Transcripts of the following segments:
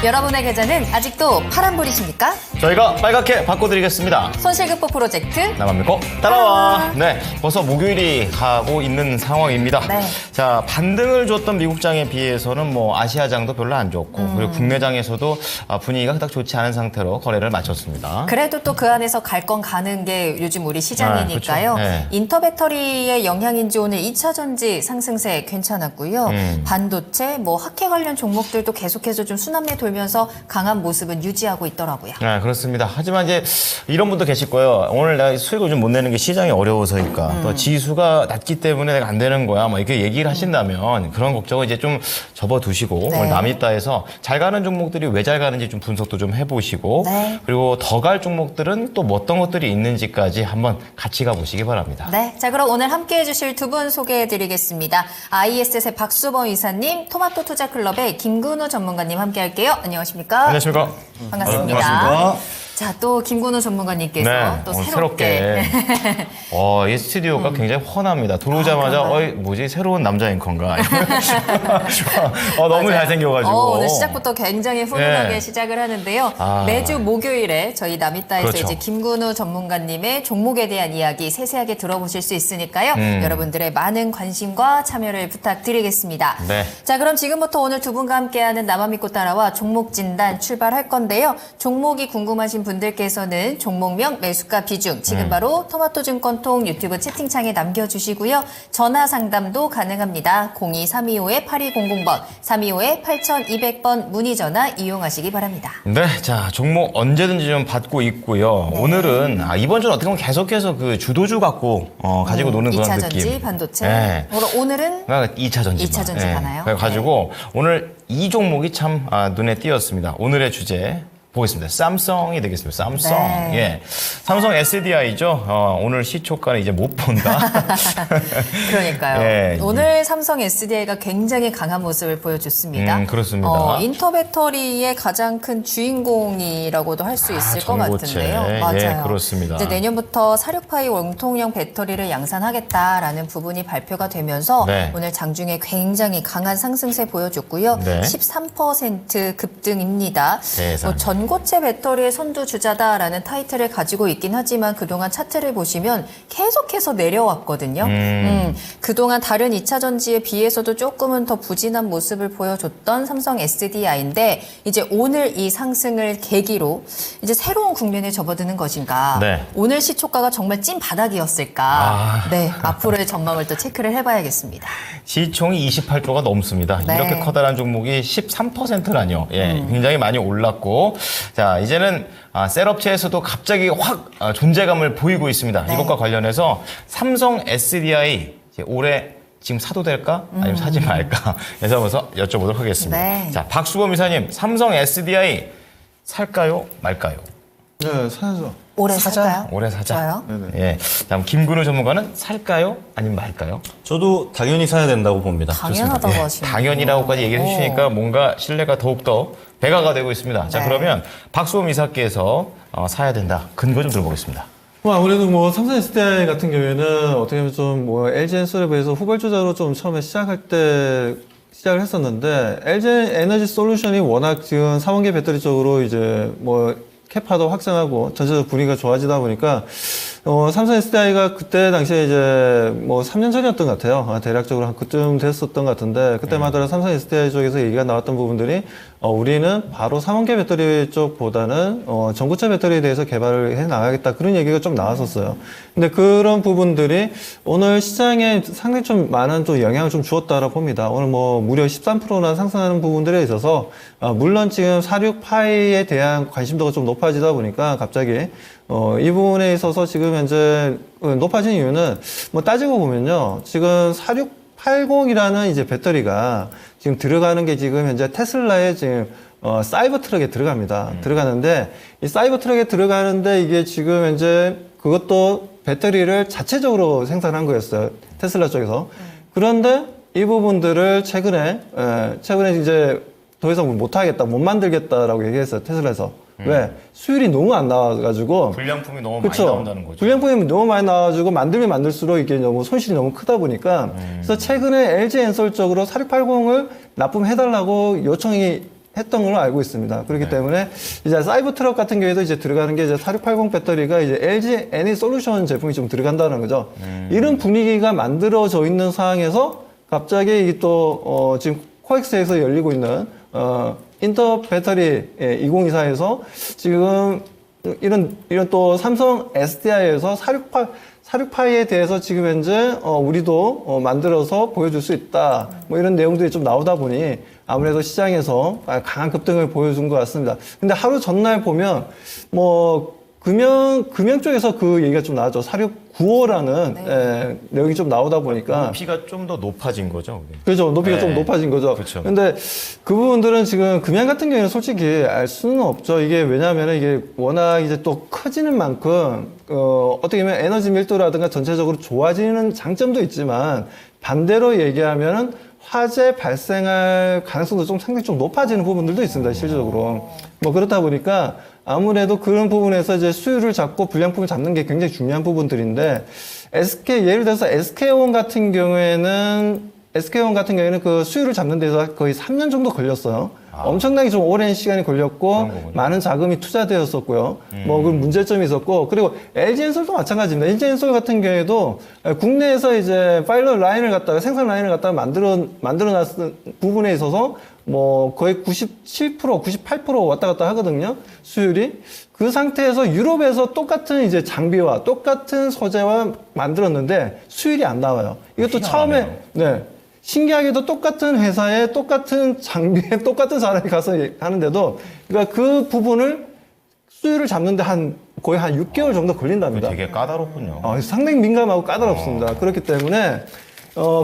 여러분의 계좌는 아직도 파란불이십니까? 저희가 빨갛게 바꿔드리겠습니다. 손실극복 프로젝트 나만 믿고 따라와. 네, 벌써 목요일이 가고 있는 상황입니다. 네. 자, 반등을 줬던 미국장에 비해서는 뭐 아시아장도 별로 안 좋고 그리고 국내장에서도 분위기가 그닥 좋지 않은 상태로 거래를 마쳤습니다. 그래도 또 그 안에서 갈 건 가는 게 요즘 우리 시장이니까요. 그렇죠. 네. 인터배터리의 영향인지 오늘 2차 전지 상승세 괜찮았고요. 반도체, 뭐 학회 관련 종목들도 계속해서 좀 순환매 돌면서 강한 모습은 유지하고 있더라고요. 네, 그렇습니다. 하지만 이제 이런 분도 계실 거예요. 오늘 내가 수익을 좀 못 내는 게 시장이 어려워서니까 또 지수가 낮기 때문에 내가 안 되는 거야. 뭐 이렇게 얘기를 하신다면 그런 걱정은 이제 좀 접어두시고 네. 오늘 남이따에서 잘 가는 종목들이 왜 잘 가는지 좀 분석도 좀 해보시고 네. 그리고 더 갈 종목들은 또 어떤 것들이 있는지까지 한번 같이 가보시기 바랍니다. 네, 자 그럼 오늘 함께해 주실 두 분 소개해드리겠습니다. IS의 박수범 이사님, 토마토 투자클럽의 김근우 전문가님 함께할게요. 안녕하십니까? 안녕하십니까? 반갑습니다. 반갑습니다. 자, 또 김근우 전문가님께서 네, 또 오늘 새롭게. 이 스튜디오가 굉장히 환합니다. 들어오자마자 뭐지 새로운 남자 앵커인가? 너무 잘생겨가지고. 오늘 시작부터 굉장히 훈훈하게 네. 시작을 하는데요. 아. 매주 목요일에 저희 남이따에서 그렇죠. 이제 김근우 전문가님의 종목에 대한 이야기 세세하게 들어보실 수 있으니까요. 여러분들의 많은 관심과 참여를 부탁드리겠습니다. 네. 자, 그럼 지금부터 오늘 두 분과 함께하는 나만 믿고 따라와 종목 진단 출발할 건데요. 종목이 궁금하신 분들께서는 종목명, 매수가 비중 지금 바로 토마토증권통 유튜브 채팅창에 남겨주시고요. 전화 상담도 가능합니다. 02-325-8200번, 325-8200번 문의 전화 이용하시기 바랍니다. 네, 자 종목 언제든지 좀 받고 있고요. 네. 오늘은 이번 주는 어떻게 보면 계속해서 그 주도주 갖고 가지고 노는 그런 2차 느낌. 전지, 반도체. 네. 오늘은 2차 전지. 2차 전지 가나요? 그래가지고 오늘 이 종목이 참 눈에 띄었습니다. 오늘의 주제. 보겠습니다. 삼성이 되겠습니다. 삼성. 네. 예. 삼성 SDI죠. 오늘 시초가는 이제 못 본다. 그러니까요. 예. 오늘 삼성 SDI가 굉장히 강한 모습을 보여줬습니다. 그렇습니다. 인터배터리의 가장 큰 주인공이라고도 할 수 있을 것 전고체. 같은데요. 맞아요. 예, 그렇습니다. 이제 내년부터 46파이 원통형 배터리를 양산하겠다라는 부분이 발표가 되면서 네. 오늘 장중에 굉장히 강한 상승세 보여줬고요. 네. 13% 급등입니다. 세상에. 전고체 배터리의 선두주자다라는 타이틀을 가지고 있긴 하지만 그동안 차트를 보시면 계속해서 내려왔거든요. 그동안 다른 2차 전지에 비해서도 조금은 더 부진한 모습을 보여줬던 삼성 SDI인데 이제 오늘 이 상승을 계기로 이제 새로운 국면에 접어드는 것인가. 네. 오늘 시초가가 정말 찐 바닥이었을까. 네, 앞으로의 전망을 또 체크를 해봐야겠습니다. 시총이 28조가 넘습니다. 네. 이렇게 커다란 종목이 13%라뇨. 예, 굉장히 많이 올랐고. 자, 이제는 셀업체에서도 갑자기 확 존재감을 보이고 있습니다. 네. 이것과 관련해서 삼성 SDI 이제 올해 지금 사도 될까? 아니면 사지 말까? 해서 한번 여쭤보도록 하겠습니다. 네. 자, 박수범 이사님, 삼성 SDI 살까요? 말까요? 네, 사야죠. 올해 살까요? 올해 사자. 좋아요. 네네. 예. 다음 김근우 전문가는 살까요? 아니면 말까요? 저도 당연히 사야 된다고 봅니다. 당연하다고 하시네요. 당연이라고까지 얘기해 주시니까 뭔가 신뢰가 더욱더 배가가 되고 있습니다. 자, 네. 그러면 박수범 이사께서 사야 된다. 근거 좀 들어보겠습니다. 아무래도 삼성 SDI 같은 경우에는 어떻게 보면 좀 LG엔솔에 비해서 후발주자로 좀 처음에 시작할 때 시작을 했었는데 LG 에너지 솔루션이 워낙 지금 사원계 배터리 쪽으로 이제 캐파도 확장하고 전체적 분위기가 좋아지다 보니까 삼성 SDI가 그때 당시에 이제 3년 전이었던 것 같아요. 대략적으로 한 그쯤 됐었던 것 같은데 그때마다 삼성 SDI 쪽에서 얘기가 나왔던 부분들이 우리는 바로 삼원계 배터리 쪽보다는 전고체 배터리에 대해서 개발을 해 나가겠다 그런 얘기가 좀 나왔었어요. 근데 그런 부분들이 오늘 시장에 상당히 좀 많은 좀 영향을 좀 주었다라고 봅니다. 오늘 무려 13%나 상승하는 부분들에 있어서 물론 지금 46파이에 대한 관심도가 좀 높아지다 보니까 갑자기 이 부분에 있어서 지금 현재 높아진 이유는 따지고 보면요. 지금 4680이라는 이제 배터리가 지금 들어가는 게 지금 현재 테슬라의 지금 사이버 트럭에 들어갑니다. 들어가는데 이 사이버 트럭에 들어가는데 이게 지금 현재 그것도 배터리를 자체적으로 생산한 거였어요. 테슬라 쪽에서. 그런데 이 부분들을 최근에 이제 더 이상 못 하겠다, 못 만들겠다라고 얘기했어요. 테슬라에서. 왜? 수율이 너무 안 나와가지고. 불량품이 너무 그쵸? 많이 나온다는 거죠. 불량품이 너무 많이 나와가지고 만들면 만들수록 이게 너무 손실이 너무 크다 보니까. 그래서 최근에 LG 엔솔 쪽으로 4680을 납품해달라고 요청이 했던 걸로 알고 있습니다. 그렇기 때문에 이제 사이버 트럭 같은 경우에도 이제 들어가는 게 이제 4680 배터리가 이제 LG 애니 솔루션 제품이 좀 들어간다는 거죠. 이런 분위기가 만들어져 있는 상황에서 갑자기 이게 또 지금 코엑스에서 열리고 있는 인터 배터리 2024에서 지금 이런 또 삼성 SDI에서 46파이에 대해서 지금 현재 우리도 만들어서 보여줄 수 있다. 뭐 이런 내용들이 좀 나오다 보니 아무래도 시장에서 강한 급등을 보여준 것 같습니다. 근데 하루 전날 보면 뭐 금연 쪽에서 그 얘기가 좀 나왔죠. 4695라는 내용이 좀 나오다 보니까 높이가 좀 더 높아진 거죠. 그게. 그렇죠. 높이가 네. 좀 높아진 거죠. 그렇죠. 근데 그 부분들은 지금 금연 같은 경우에는 솔직히 알 수는 없죠. 이게 왜냐하면 이게 워낙 이제 또 커지는 만큼 어떻게 보면 에너지 밀도라든가 전체적으로 좋아지는 장점도 있지만 반대로 얘기하면은 화재 발생할 가능성도 좀 상당히 좀 높아지는 부분들도 있습니다. 실질적으로. 뭐 그렇다 보니까 아무래도 그런 부분에서 이제 수율을 잡고 불량품을 잡는 게 굉장히 중요한 부분들인데 예를 들어서 SK온 같은 경우에는 그 수율을 잡는 데서 거의 3년 정도 걸렸어요. 엄청나게 좀 오랜 시간이 걸렸고 많은 자금이 투자되었었고요. 뭐 그런 문제점이 있었고 그리고 LG엔솔도 마찬가지입니다. LG엔솔 같은 경우에도 국내에서 이제 파일럿 라인을 갖다가 생산 라인을 갖다가 만들어놨은 부분에 있어서 뭐 거의 97%, 98% 왔다 갔다 하거든요. 수율이. 그 상태에서 유럽에서 똑같은 이제 장비와 똑같은 소재와 만들었는데 수율이 안 나와요. 이것도 처음에 신기하게도 똑같은 회사에 똑같은 장비에 똑같은 사람이 가서 하는데도 그러니까 그 부분을 수율을 잡는데 거의 한 6개월 정도 걸린답니다. 되게 까다롭군요. 상당히 민감하고 까다롭습니다. 그렇기 때문에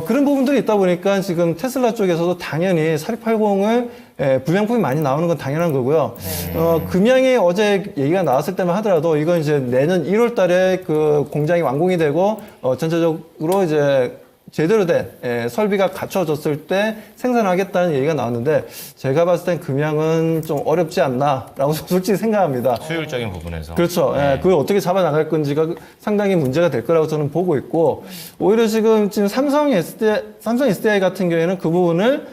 그런 부분들이 있다 보니까 지금 테슬라 쪽에서도 당연히 4680을 불량품이 많이 나오는 건 당연한 거고요. 금양이 어제 얘기가 나왔을 때만 하더라도 이건 이제 내년 1월 달에 그 공장이 완공이 되고 전체적으로 이제 제대로 된 설비가 갖춰졌을 때 생산하겠다는 얘기가 나왔는데 제가 봤을 땐 금양은 좀 어렵지 않나라고 솔직히 생각합니다. 수율적인 부분에서. 그렇죠. 그걸 어떻게 잡아나갈 건지가 상당히 문제가 될 거라고 저는 보고 있고 오히려 지금 삼성 SDI 같은 경우에는 그 부분을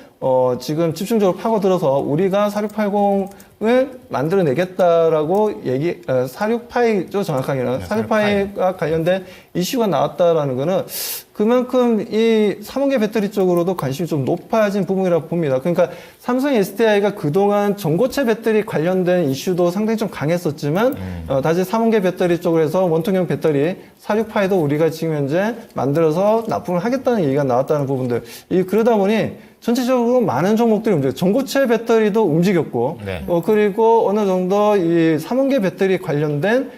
지금 집중적으로 파고들어서 우리가 4680을 만들어내겠다라고 46파이죠, 정확하게는. 46파이가 관련된 이슈가 나왔다라는 거는 그만큼 이 3원계 배터리 쪽으로도 관심이 좀 높아진 부분이라고 봅니다. 그러니까 삼성 SDI가 그동안 전고체 배터리 관련된 이슈도 상당히 좀 강했었지만 다시 3원계 배터리 쪽으로 해서 원통형 배터리 46파이도 우리가 지금 현재 만들어서 납품을 하겠다는 얘기가 나왔다는 부분들. 그러다 보니 전체적으로 많은 종목들이 움직여요. 전고체 배터리도 움직였고, 그리고 어느 정도 이 3원계 배터리 관련된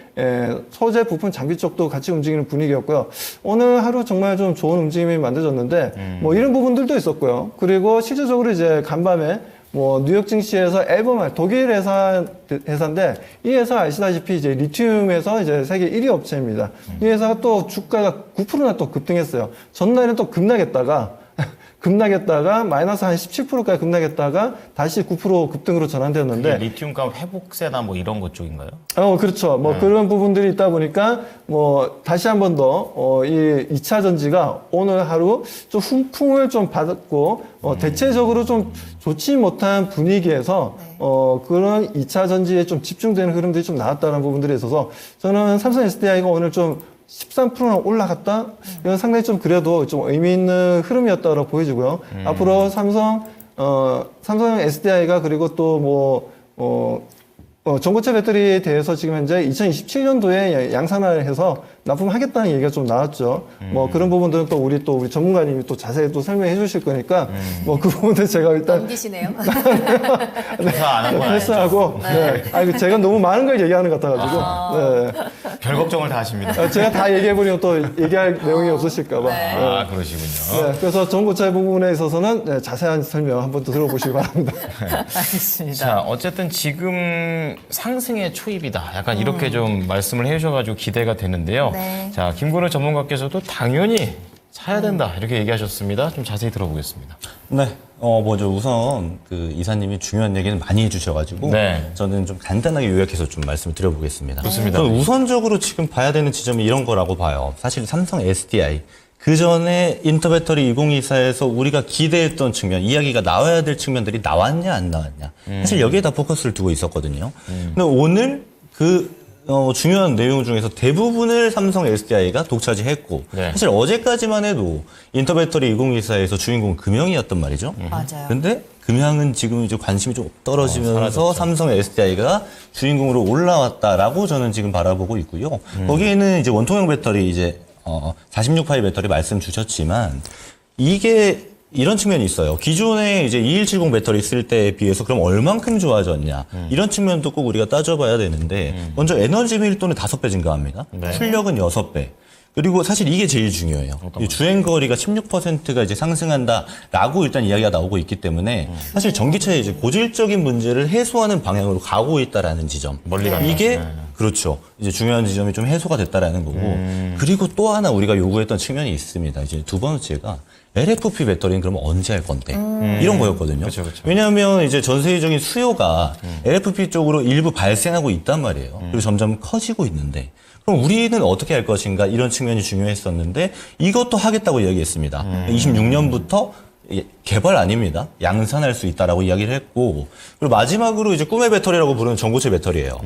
소재 부품 장비 쪽도 같이 움직이는 분위기였고요. 오늘 하루 정말 좀 좋은 움직임이 만들어졌는데, 뭐 이런 부분들도 있었고요. 그리고 실질적으로 이제 간밤에 뭐 뉴욕 증시에서 엘버말 독일 회사인데 이 회사 아시다시피 이제 리튬에서 이제 세계 1위 업체입니다. 이 회사가 또 주가가 9%나 또 급등했어요. 전날에는 또 급락했다가 마이너스 한 17%까지 급락했다가 다시 9% 급등으로 전환되었는데 리튬값 회복세나 뭐 이런 것 쪽인가요? 그렇죠. 뭐 그런 부분들이 있다 보니까 뭐 다시 한 번 더 이 2차 전지가 오늘 하루 좀 훈풍을 좀 받았고 대체적으로 좀 좋지 못한 분위기에서 그런 2차 전지에 좀 집중되는 흐름들이 좀 나왔다는 부분들이 있어서 저는 삼성 SDI가 오늘 좀 13%나 올라갔다? 이건 상당히 좀 그래도 좀 의미 있는 흐름이었다고 보여지고요. 앞으로 삼성 SDI가 그리고 또 전고체 배터리에 대해서 지금 현재 2027년도에 양산을 해서 납품하겠다는 얘기가 좀 나왔죠. 뭐 그런 부분들은 또 우리 전문가님이 또 자세히 또 설명해 주실 거니까 뭐 그 부분들 제가 일단 넘기시네요. 조사 안 한 건 패스하고 제가 너무 많은 걸 얘기하는 것 같아가지고 별 걱정을 다 하십니다. 제가 다 얘기해버리면 또 얘기할 내용이 없으실까봐. 그러시군요. 그래서 전고체 부분에 있어서는 자세한 설명 한번 더 들어보시기 바랍니다. 알겠습니다. 자, 어쨌든 지금 상승의 초입이다. 약간 이렇게 좀 말씀을 해주셔가지고 기대가 되는데요. 네. 자, 김건우 전문가께서도 당연히 사야 된다. 이렇게 얘기하셨습니다. 좀 자세히 들어보겠습니다. 네. 먼저 우선 그 이사님이 중요한 얘기는 많이 해주셔가지고 네. 저는 좀 간단하게 요약해서 좀 말씀을 드려보겠습니다. 좋습니다. 저는 우선적으로 지금 봐야 되는 지점이 이런 거라고 봐요. 사실 삼성 SDI 그 전에 인터배터리 2024에서 우리가 기대했던 측면, 이야기가 나와야 될 측면들이 나왔냐 안 나왔냐. 사실 여기에 다 포커스를 두고 있었거든요. 근데 오늘 중요한 내용 중에서 대부분을 삼성 SDI가 독차지했고 네. 사실 어제까지만 해도 인터배터리 2024에서 주인공은 금형이었단 말이죠. 맞아요. 근데 금형은 지금 이제 관심이 좀 떨어지면서 사라졌죠. 삼성 SDI가 주인공으로 올라왔다라고 저는 지금 바라보고 있고요. 거기에는 이제 원통형 배터리 이제 46파이 배터리 말씀 주셨지만 이게 이런 측면이 있어요. 기존에 이제 2170 배터리 쓸 때에 비해서 그럼 얼만큼 좋아졌냐. 이런 측면도 꼭 우리가 따져봐야 되는데 먼저 에너지 밀도는 5배 증가합니다. 네. 출력은 6배. 그리고 사실 이게 제일 중요해요. 이 주행 거리가 16%가 이제 상승한다라고 일단 이야기가 나오고 있기 때문에 사실 전기차의 이제 고질적인 문제를 해소하는 방향으로 가고 있다라는 지점. 멀리 간다. 이게 그렇죠. 이제 중요한 지점이 좀 해소가 됐다라는 거고. 그리고 또 하나 우리가 요구했던 측면이 있습니다. 이제 두 번째가 LFP 배터리는 그러면 언제 할 건데? 이런 거였거든요. 그쵸, 그쵸. 왜냐하면 이제 전 세계적인 수요가 LFP 쪽으로 일부 발생하고 있단 말이에요. 그리고 점점 커지고 있는데. 그럼 우리는 어떻게 할 것인가 이런 측면이 중요했었는데 이것도 하겠다고 이야기했습니다. 26년부터 개발 아닙니다. 양산할 수 있다라고 이야기를 했고 그리고 마지막으로 이제 꿈의 배터리라고 부르는 전고체 배터리예요.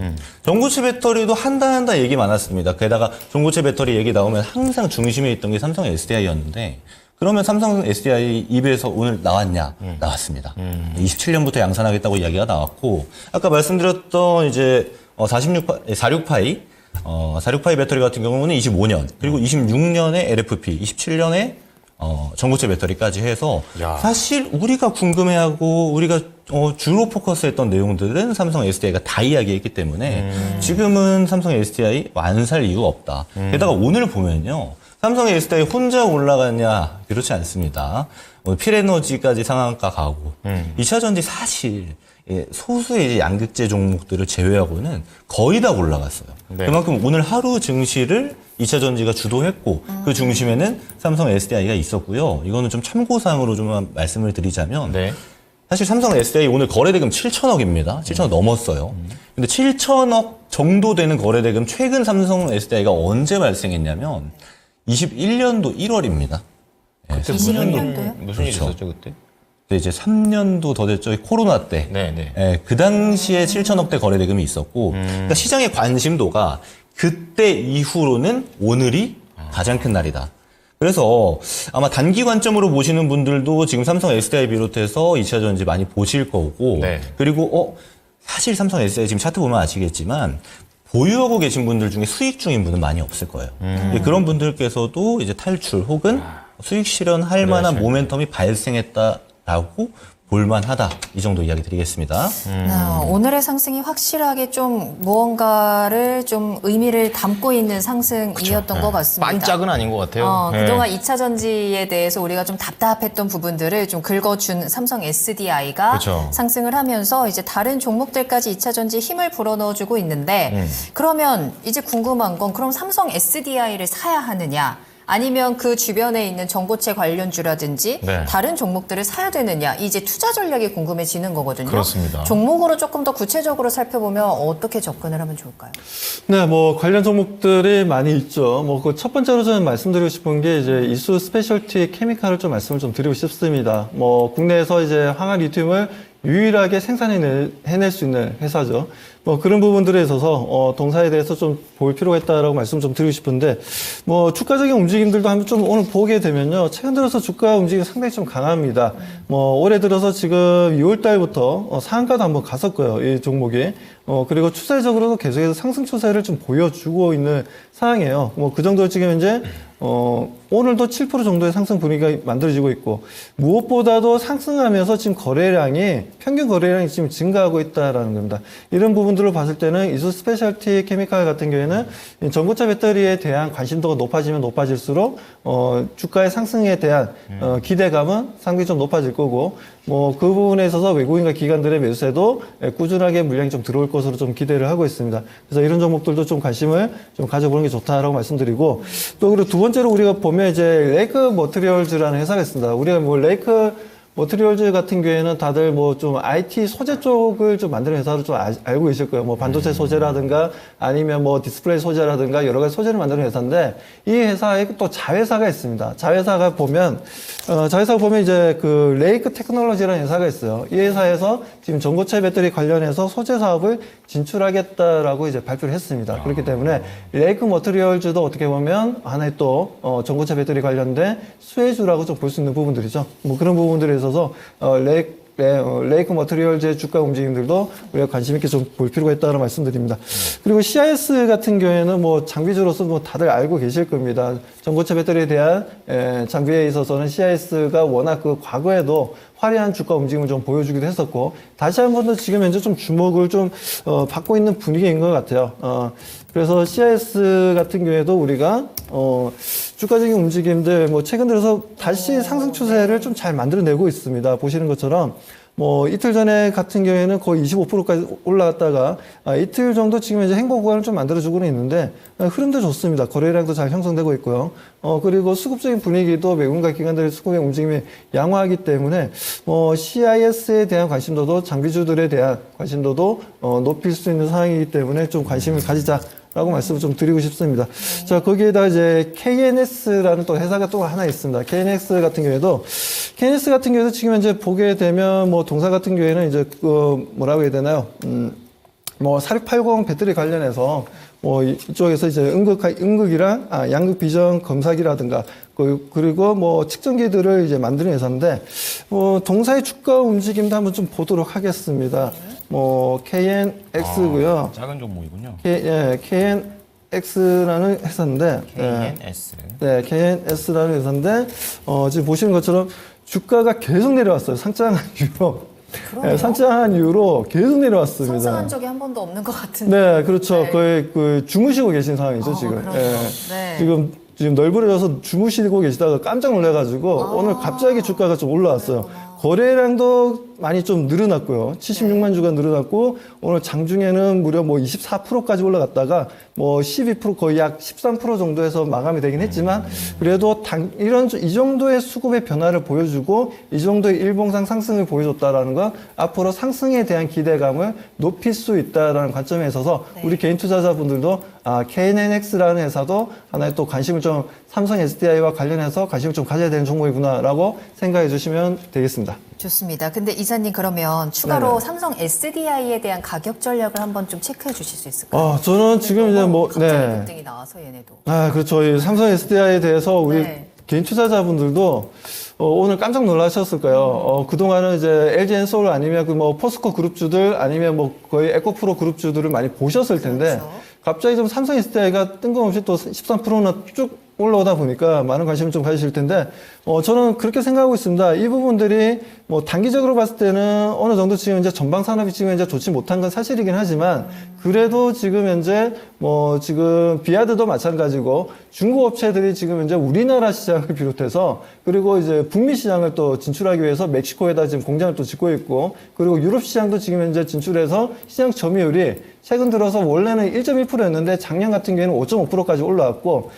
전고체 배터리도 한다 얘기 많았습니다. 게다가 전고체 배터리 얘기 나오면 항상 중심에 있던 게 삼성 SDI였는데 그러면 삼성 SDI 입에서 오늘 나왔냐? 나왔습니다. 27년부터 양산하겠다고 이야기가 나왔고 아까 말씀드렸던 이제 46파이 46파이 배터리 같은 경우는 25년, 그리고 26년에 LFP, 27년에 전고체 배터리까지 해서 야. 사실 우리가 궁금해하고 우리가 주로 포커스했던 내용들은 삼성 SDI가 다 이야기했기 때문에 지금은 삼성 SDI 완살 이유가 없다. 게다가 오늘 보면요. 삼성 SDI 혼자 올라갔냐? 그렇지 않습니다. 필에너지까지 상한가 가고 2차 전지 사실 소수의 이제 양극재 종목들을 제외하고는 거의 다 올라갔어요. 네. 그만큼 오늘 하루 증시를 2차 전지가 주도했고 그 중심에는 삼성 SDI가 있었고요. 이거는 좀 참고사항으로 좀 말씀을 드리자면 네. 사실 삼성 SDI 오늘 거래대금 7천억입니다. 7천억 넘었어요. 근데 7천억 정도 되는 거래대금 최근 삼성 SDI가 언제 발생했냐면 21년도 1월입니다. 그때 21년도요? 무슨 일이 그렇죠. 있었죠 그때? 근데 이제 3년도 더 됐죠. 코로나 때. 네. 그 당시에 7천억대 거래대금이 있었고, 그러니까 시장의 관심도가 그때 이후로는 오늘이 가장 큰 날이다. 그래서 아마 단기 관점으로 보시는 분들도 지금 삼성 SDI 비롯해서 2차 전지 많이 보실 거고, 네. 그리고 사실 삼성 SDI 지금 차트 보면 아시겠지만, 보유하고 계신 분들 중에 수익 중인 분은 많이 없을 거예요. 그런 분들께서도 이제 탈출 혹은 수익 실현할 만한 모멘텀이 발생했다라고 볼만하다. 이 정도 이야기 드리겠습니다. 오늘의 상승이 확실하게 좀 무언가를 좀 의미를 담고 있는 상승이었던 것 같습니다. 반짝은 아닌 것 같아요. 네. 그동안 2차 전지에 대해서 우리가 좀 답답했던 부분들을 좀 긁어준 삼성 SDI가 그쵸. 상승을 하면서 이제 다른 종목들까지 2차 전지 힘을 불어넣어주고 있는데 그러면 이제 궁금한 건 그럼 삼성 SDI를 사야 하느냐? 아니면 그 주변에 있는 전고체 관련주라든지 네. 다른 종목들을 사야 되느냐 이제 투자 전략이 궁금해지는 거거든요. 그렇습니다. 종목으로 조금 더 구체적으로 살펴보면 어떻게 접근을 하면 좋을까요? 네, 관련 종목들이 많이 있죠. 그 첫 번째로 저는 말씀드리고 싶은 게 이제 이수 스페셜티 케미칼을 좀 말씀을 좀 드리고 싶습니다. 국내에서 이제 항암 리튬을 유일하게 생산해낼 수 있는 회사죠. 그런 부분들에 있어서 동사에 대해서 좀 볼 필요가 있다라고 말씀 좀 드리고 싶은데 주가적인 움직임들도 한번 좀 오늘 보게 되면요. 최근 들어서 주가 움직임이 상당히 좀 강합니다. 올해 들어서 지금 6월 달부터 상한가도 한번 갔었고요. 이 종목이. 그리고 추세적으로도 계속해서 상승 추세를 좀 보여주고 있는 상황이에요. 그 정도로 지금 현재 오늘도 7% 정도의 상승 분위기가 만들어지고 있고 무엇보다도 상승하면서 지금 평균 거래량이 지금 증가하고 있다라는 겁니다. 이런 부분들을 봤을 때는 이수 스페셜티 케미칼 같은 경우에는 전고체 배터리에 대한 관심도가 높아지면 높아질수록 주가의 상승에 대한 기대감은 상당히 좀 높아질 거고 그 부분에 있어서 외국인과 기관들의 매수세도 꾸준하게 물량이 좀 들어올 것으로 좀 기대를 하고 있습니다. 그래서 이런 종목들도 좀 관심을 좀 가져보는 게 좋다라고 말씀드리고 또 그리고 두 번째로 우리가 보면 이제 레이크 머티리얼즈라는 회사가 있습니다. 우리가 레이크 머티리얼즈 같은 경우에는 다들 뭐 좀 IT 소재 쪽을 좀 만드는 회사로 좀 알고 계실 거예요. 뭐 반도체 소재라든가 아니면 뭐 디스플레이 소재라든가 여러 가지 소재를 만드는 회사인데 이 회사에 또 자회사가 있습니다. 자회사가 보면 이제 그 레이크 테크놀로지라는 회사가 있어요. 이 회사에서 지금 전고체 배터리 관련해서 소재 사업을 진출하겠다라고 이제 발표를 했습니다. 그렇기 때문에 레이크 머티리얼즈도 어떻게 보면 하나의 또 전고체 배터리 관련된 수혜주라고 좀 볼 수 있는 부분들이죠. 뭐 그런 부분들에 있어서 레이크 머티리얼즈의 주가 움직임들도 우리가 관심 있게 좀 볼 필요가 있다는 말씀드립니다. 그리고 CIS 같은 경우에는 뭐 장비주로서 뭐 다들 알고 계실 겁니다. 전고체 배터리에 대한 장비에 있어서는 CIS가 워낙 그 과거에도 화려한 주가 움직임을 좀 보여주기도 했었고 다시 한 번 더 지금 현재 좀 주목을 좀 받고 있는 분위기인 것 같아요. 그래서 CIS 같은 경우에도 우리가 주가적인 움직임들 뭐 최근 들어서 다시 상승 추세를 좀 잘 만들어내고 있습니다. 보시는 것처럼 뭐 이틀 전에 같은 경우에는 거의 25%까지 올라갔다가 이틀 정도 지금 이제 행보 구간을 좀 만들어주고는 있는데 흐름도 좋습니다. 거래량도 잘 형성되고 있고요. 그리고 수급적인 분위기도 외국인과 기관들의 수급의 움직임이 양호하기 때문에 CIS에 대한 관심도도 장비주들에 대한 관심도도 높일 수 있는 상황이기 때문에 좀 관심을 가지자. 라고 말씀을 좀 드리고 싶습니다. 자, 거기에다 이제 KNS라는 또 회사가 또 하나 있습니다. KNS 같은 경우에도 지금 현재 보게 되면 뭐 동사 같은 경우에는 이제 뭐라고 해야 되나요? 뭐 4680 배터리 관련해서 뭐 이쪽에서 이제 음극이랑 양극 비전 검사기라든가 그리고 뭐 측정기들을 이제 만드는 회사인데 동사의 주가 움직임도 한번 좀 보도록 하겠습니다. 뭐 KNX고요. 작은 종목이군요. KNX라는 회사인데 KNS. 네, KNS라는 회사인데 지금 보시는 것처럼 주가가 계속 내려왔어요. 상장한 이후로. 네, 상장한 이후로 계속 내려왔습니다. 상승한 적이 한 번도 없는 것 같은데. 네, 그렇죠. 네. 거의 주무시고 계신 상황이죠, 지금. 그렇죠. 네. 지금 널브러져서 주무시고 계시다가 깜짝 놀라가지고 오늘 갑자기 주가가 좀 올라왔어요. 거래량도 많이 좀 늘어났고요. 76만 주가 늘어났고 오늘 장중에는 무려 뭐 24%까지 올라갔다가 뭐 12% 거의 약 13% 정도에서 마감이 되긴 했지만 그래도 이 정도의 수급의 변화를 보여주고 이 정도의 일봉상 상승을 보여줬다라는 건 앞으로 상승에 대한 기대감을 높일 수 있다라는 관점에 있어서 우리 개인 투자자분들도 KNX라는 회사도 하나의 또 관심을 좀 삼성 SDI와 관련해서 관심을 좀 가져야 되는 종목이구나라고 생각해 주시면 되겠습니다. 좋습니다. 근데 이사님 그러면 추가로 네네. 삼성 SDI에 대한 가격 전략을 한번 좀 체크해 주실 수 있을까요? 저는 지금 이제 갑자기 급등이 나와서 얘네도. 그렇죠. 이 삼성 SDI에 대해서 우리 네. 개인 투자자분들도 오늘 깜짝 놀라셨을 거예요. 그동안은 이제 LG엔솔 아니면 그 뭐 포스코 그룹주들 아니면 뭐 거의 에코프로 그룹주들을 많이 보셨을 텐데 그렇죠. 갑자기 좀 삼성 SDI가 뜬금없이 또 13%나 쭉 올라오다 보니까 많은 관심을 좀 가지실 텐데 저는 그렇게 생각하고 있습니다. 이 부분들이 뭐 단기적으로 봤을 때는 어느 정도 지금 이제 전방 산업이 지금 이제 좋지 못한 건 사실이긴 하지만 그래도 지금 현재 뭐 지금 비아드도 마찬가지고 중국 업체들이 지금 현재 우리나라 시장을 비롯해서 그리고 이제 북미 시장을 또 진출하기 위해서 멕시코에다 지금 공장을 또 짓고 있고 그리고 유럽 시장도 지금 현재 진출해서 시장 점유율이 최근 들어서 원래는 1.1%였는데 작년 같은 경우에는 5.5%까지 올라왔고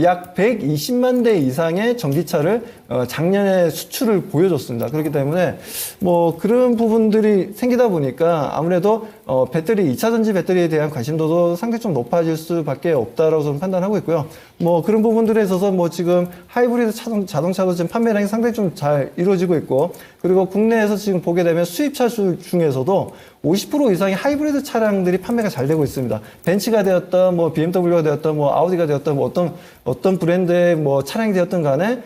약 120만 대 이상의 전기차를 작년에 수출을 보여줬습니다. 그렇기 때문에 뭐 그런 부분들이 생기다 보니까 아무래도 배터리 2차 전지 배터리에 대한 관심도도 상당히 좀 높아질 수밖에 없다라고 저는 판단하고 있고요. 뭐 그런 부분들에 있어서 뭐 지금 하이브리드 자동차도 지금 판매량이 상당히 좀 잘 이루어지고 있고 그리고 국내에서 지금 보게 되면 수입차 중에서도 50% 이상의 하이브리드 차량들이 판매가 잘 되고 있습니다. 벤츠가 되었던 뭐 BMW가 되었던 뭐 아우디가 되었던 뭐 어떤 브랜드의 뭐 차량이 되었던 간에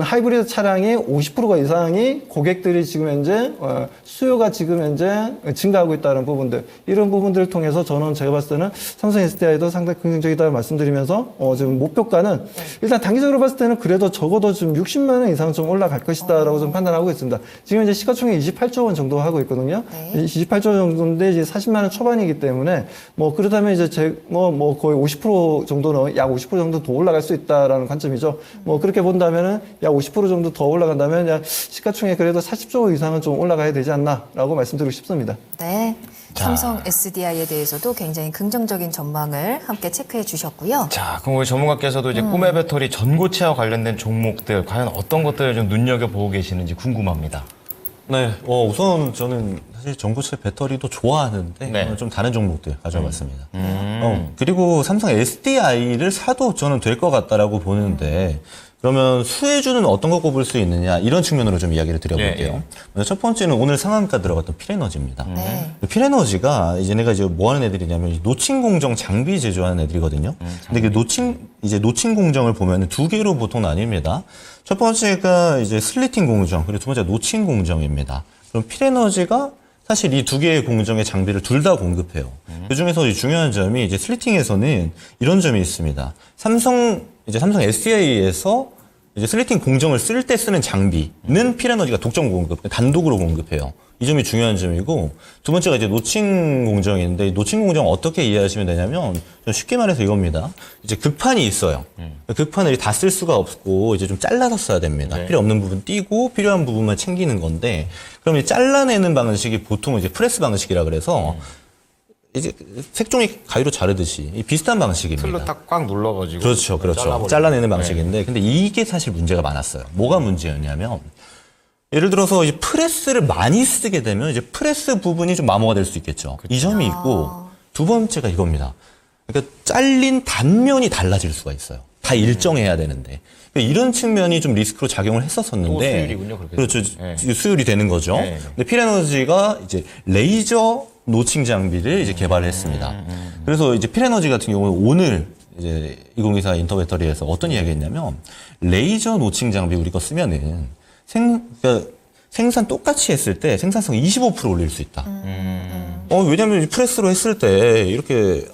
하이브리드 차량의 50%가 이상이 고객들이 지금 현재 수요가 지금 현재 증가하고 있다는 부분들 이런 부분들을 통해서 저는 제가 봤을 때는 삼성 SDI도 상당히 긍정적이다고 말씀드리면서 지금 목표가는 일단 단기적으로 봤을 때는 그래도 적어도 좀 60만 원 이상 좀 올라갈 것이다라고 좀 판단하고 있습니다. 지금 이제 시가총액 28조 원 정도 하고 있거든요. 네. 28조 정도인데 이제 40만 원 초반이기 때문에 뭐 그렇다면 이제 뭐 거의 50% 정도는 약 50% 정도 더 올라갈 수 있다라는 관점이죠. 뭐 그렇게 본다면은 약 50% 정도 더 올라간다면 약 시가총액 그래도 40조 이상은 좀 올라가야 되지 않나라고 말씀드리고 싶습니다. 네. 삼성 SDI에 대해서도 굉장히 긍정적인 전망을 함께 체크해 주셨고요. 자, 그럼 우리 전문가께서도 이제 꿈의 배터리 전고체와 관련된 종목들 과연 어떤 것들을 좀 눈여겨보고 계시는지 궁금합니다. 네, 우선 저는 사실 전고체 배터리도 좋아하는데 네. 오늘 좀 다른 종목들 가져봤습니다. 그리고 삼성 SDI를 사도 저는 될 것 같다라고 보는데 그러면 수혜주는 어떤 거 꼽을 수 있느냐 이런 측면으로 좀 이야기를 드려볼게요. 예. 먼저 첫 번째는 오늘 상한가 들어갔던 필에너지입니다. 네. 필에너지가 이제 내가 이제 뭐 하는 애들이냐면 노칭 공정 장비 제조하는 애들이거든요. 근데 그 노칭 공정을 보면 두 개로 보통 나뉩니다. 첫 번째가 이제 슬리팅 공정, 그리고 두 번째가 노칭 공정입니다. 그럼 필에너지가 사실 이 두 개의 공정의 장비를 둘 다 공급해요. 그 중에서 중요한 점이 이제 슬리팅에서는 이런 점이 있습니다. 삼성 SDI에서 이제 슬리팅 공정을 쓸 때 쓰는 장비는 필에너지가 독점 공급, 단독으로 공급해요. 이 점이 중요한 점이고, 두 번째가 이제 노칭 공정인데, 노칭 공정 어떻게 이해하시면 되냐면, 좀 쉽게 말해서 이겁니다. 이제 극판이 있어요. 극판을 다 쓸 수가 없고, 이제 좀 잘라서 써야 됩니다. 필요 없는 부분 띄고, 필요한 부분만 챙기는 건데, 그럼 이제 잘라내는 방식이 보통 이제 프레스 방식이라 그래서, 이제 색종이 가위로 자르듯이 비슷한 방식입니다. 틀로 딱 꽉 눌러가지고. 그렇죠. 잘라버리고. 잘라내는 방식인데, 근데 이게 사실 문제가 많았어요. 뭐가 문제였냐면, 예를 들어서 이제 프레스를 많이 쓰게 되면 이제 프레스 부분이 좀 마모가 될 수 있겠죠. 이 점이 있고, 두 번째가 이겁니다. 그러니까 잘린 단면이 달라질 수가 있어요. 다 일정해야 되는데. 그러니까 이런 측면이 좀 리스크로 작용을 했었었는데. 또 수율이군요, 그렇게 그렇죠. 되면. 수율이 되는 거죠. 네. 근데 필에너지가 이제 레이저 노칭 장비를 이제 개발을 했습니다. 그래서 이제 필에너지 같은 경우는 오늘 이제 2024 인터배터리에서 어떤 이야기 했냐면, 레이저 노칭 장비 우리 거 쓰면은 그러니까 생산 똑같이 했을 때 생산성 25% 올릴 수 있다. 왜냐면 프레스로 했을 때 이렇게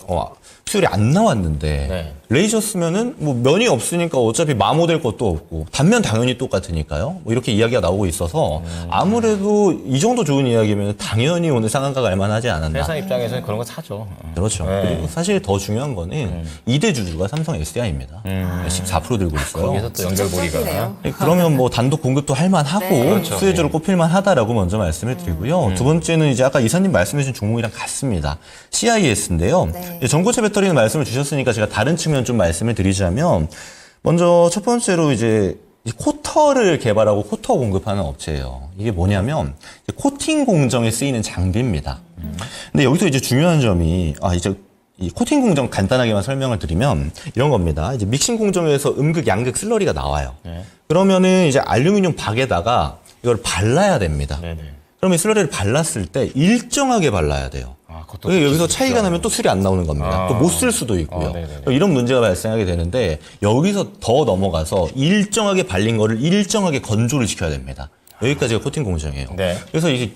수율이 안 나왔는데 네. 레이저 쓰면은 뭐 면이 없으니까 어차피 마모될 것도 없고 단면 당연히 똑같으니까요. 뭐 이렇게 이야기가 나오고 있어서 아무래도 이 정도 좋은 이야기면 당연히 오늘 상한가가 알만하지 않았나. 회사 입장에서는 그런 거 사죠. 그렇죠. 네. 그리고 사실 더 중요한 거는 2대 주주가 삼성 SDI입니다. 14% 들고 있어요. 거기서 또 연결고리가. 그래요. 그러면 뭐 단독 공급도 할 만하고 네. 그렇죠. 수혜주로 꼽힐 만하다라고 먼저 말씀을 드리고요. 두 번째는 이제 아까 이사님 말씀해주신 종목이랑 같습니다. CIS인데요. 네. 전고체 배터리는 말씀을 주셨으니까 제가 다른 측면 좀 말씀을 드리자면 먼저 첫 번째로 이제 이 코터를 개발하고 코터 공급하는 업체예요. 이게 뭐냐면 이제 코팅 공정에 쓰이는 장비입니다. 근데 여기서 이제 중요한 점이 이제 이 코팅 공정 간단하게만 설명을 드리면 이런 겁니다. 이제 믹싱 공정에서 음극, 양극 슬러리가 나와요. 네. 그러면은 이제 알루미늄 박에다가 이걸 발라야 됩니다. 네네. 그럼 이 슬러리를 발랐을 때 일정하게 발라야 돼요. 그것도 그러니까 여기서 그렇죠. 차이가 나면 또 술이 안 나오는 겁니다. 또 못 쓸 수도 있고요. 네네네. 이런 문제가 발생하게 되는데 여기서 더 넘어가서 일정하게 발린 거를 일정하게 건조를 시켜야 됩니다. 여기까지가 코팅 공정이에요. 네. 그래서 이게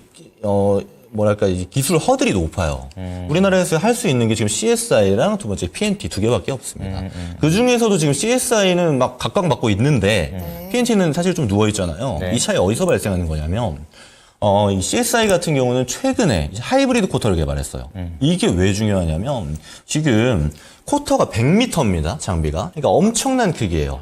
뭐랄까 이 기술 허들이 높아요. 우리나라에서 할 수 있는 게 지금 CSI랑 두 번째 PNT 두 개밖에 없습니다. 그 중에서도 지금 CSI는 막 각광받고 있는데 PNT는 사실 좀 누워 있잖아요. 네. 이 차이 어디서 발생하는 거냐면 이 CSI 같은 경우는 최근에 이제 하이브리드 코터를 개발했어요. 이게 왜 중요하냐면 지금 코터가 100m입니다. 장비가. 그러니까 엄청난 크기예요.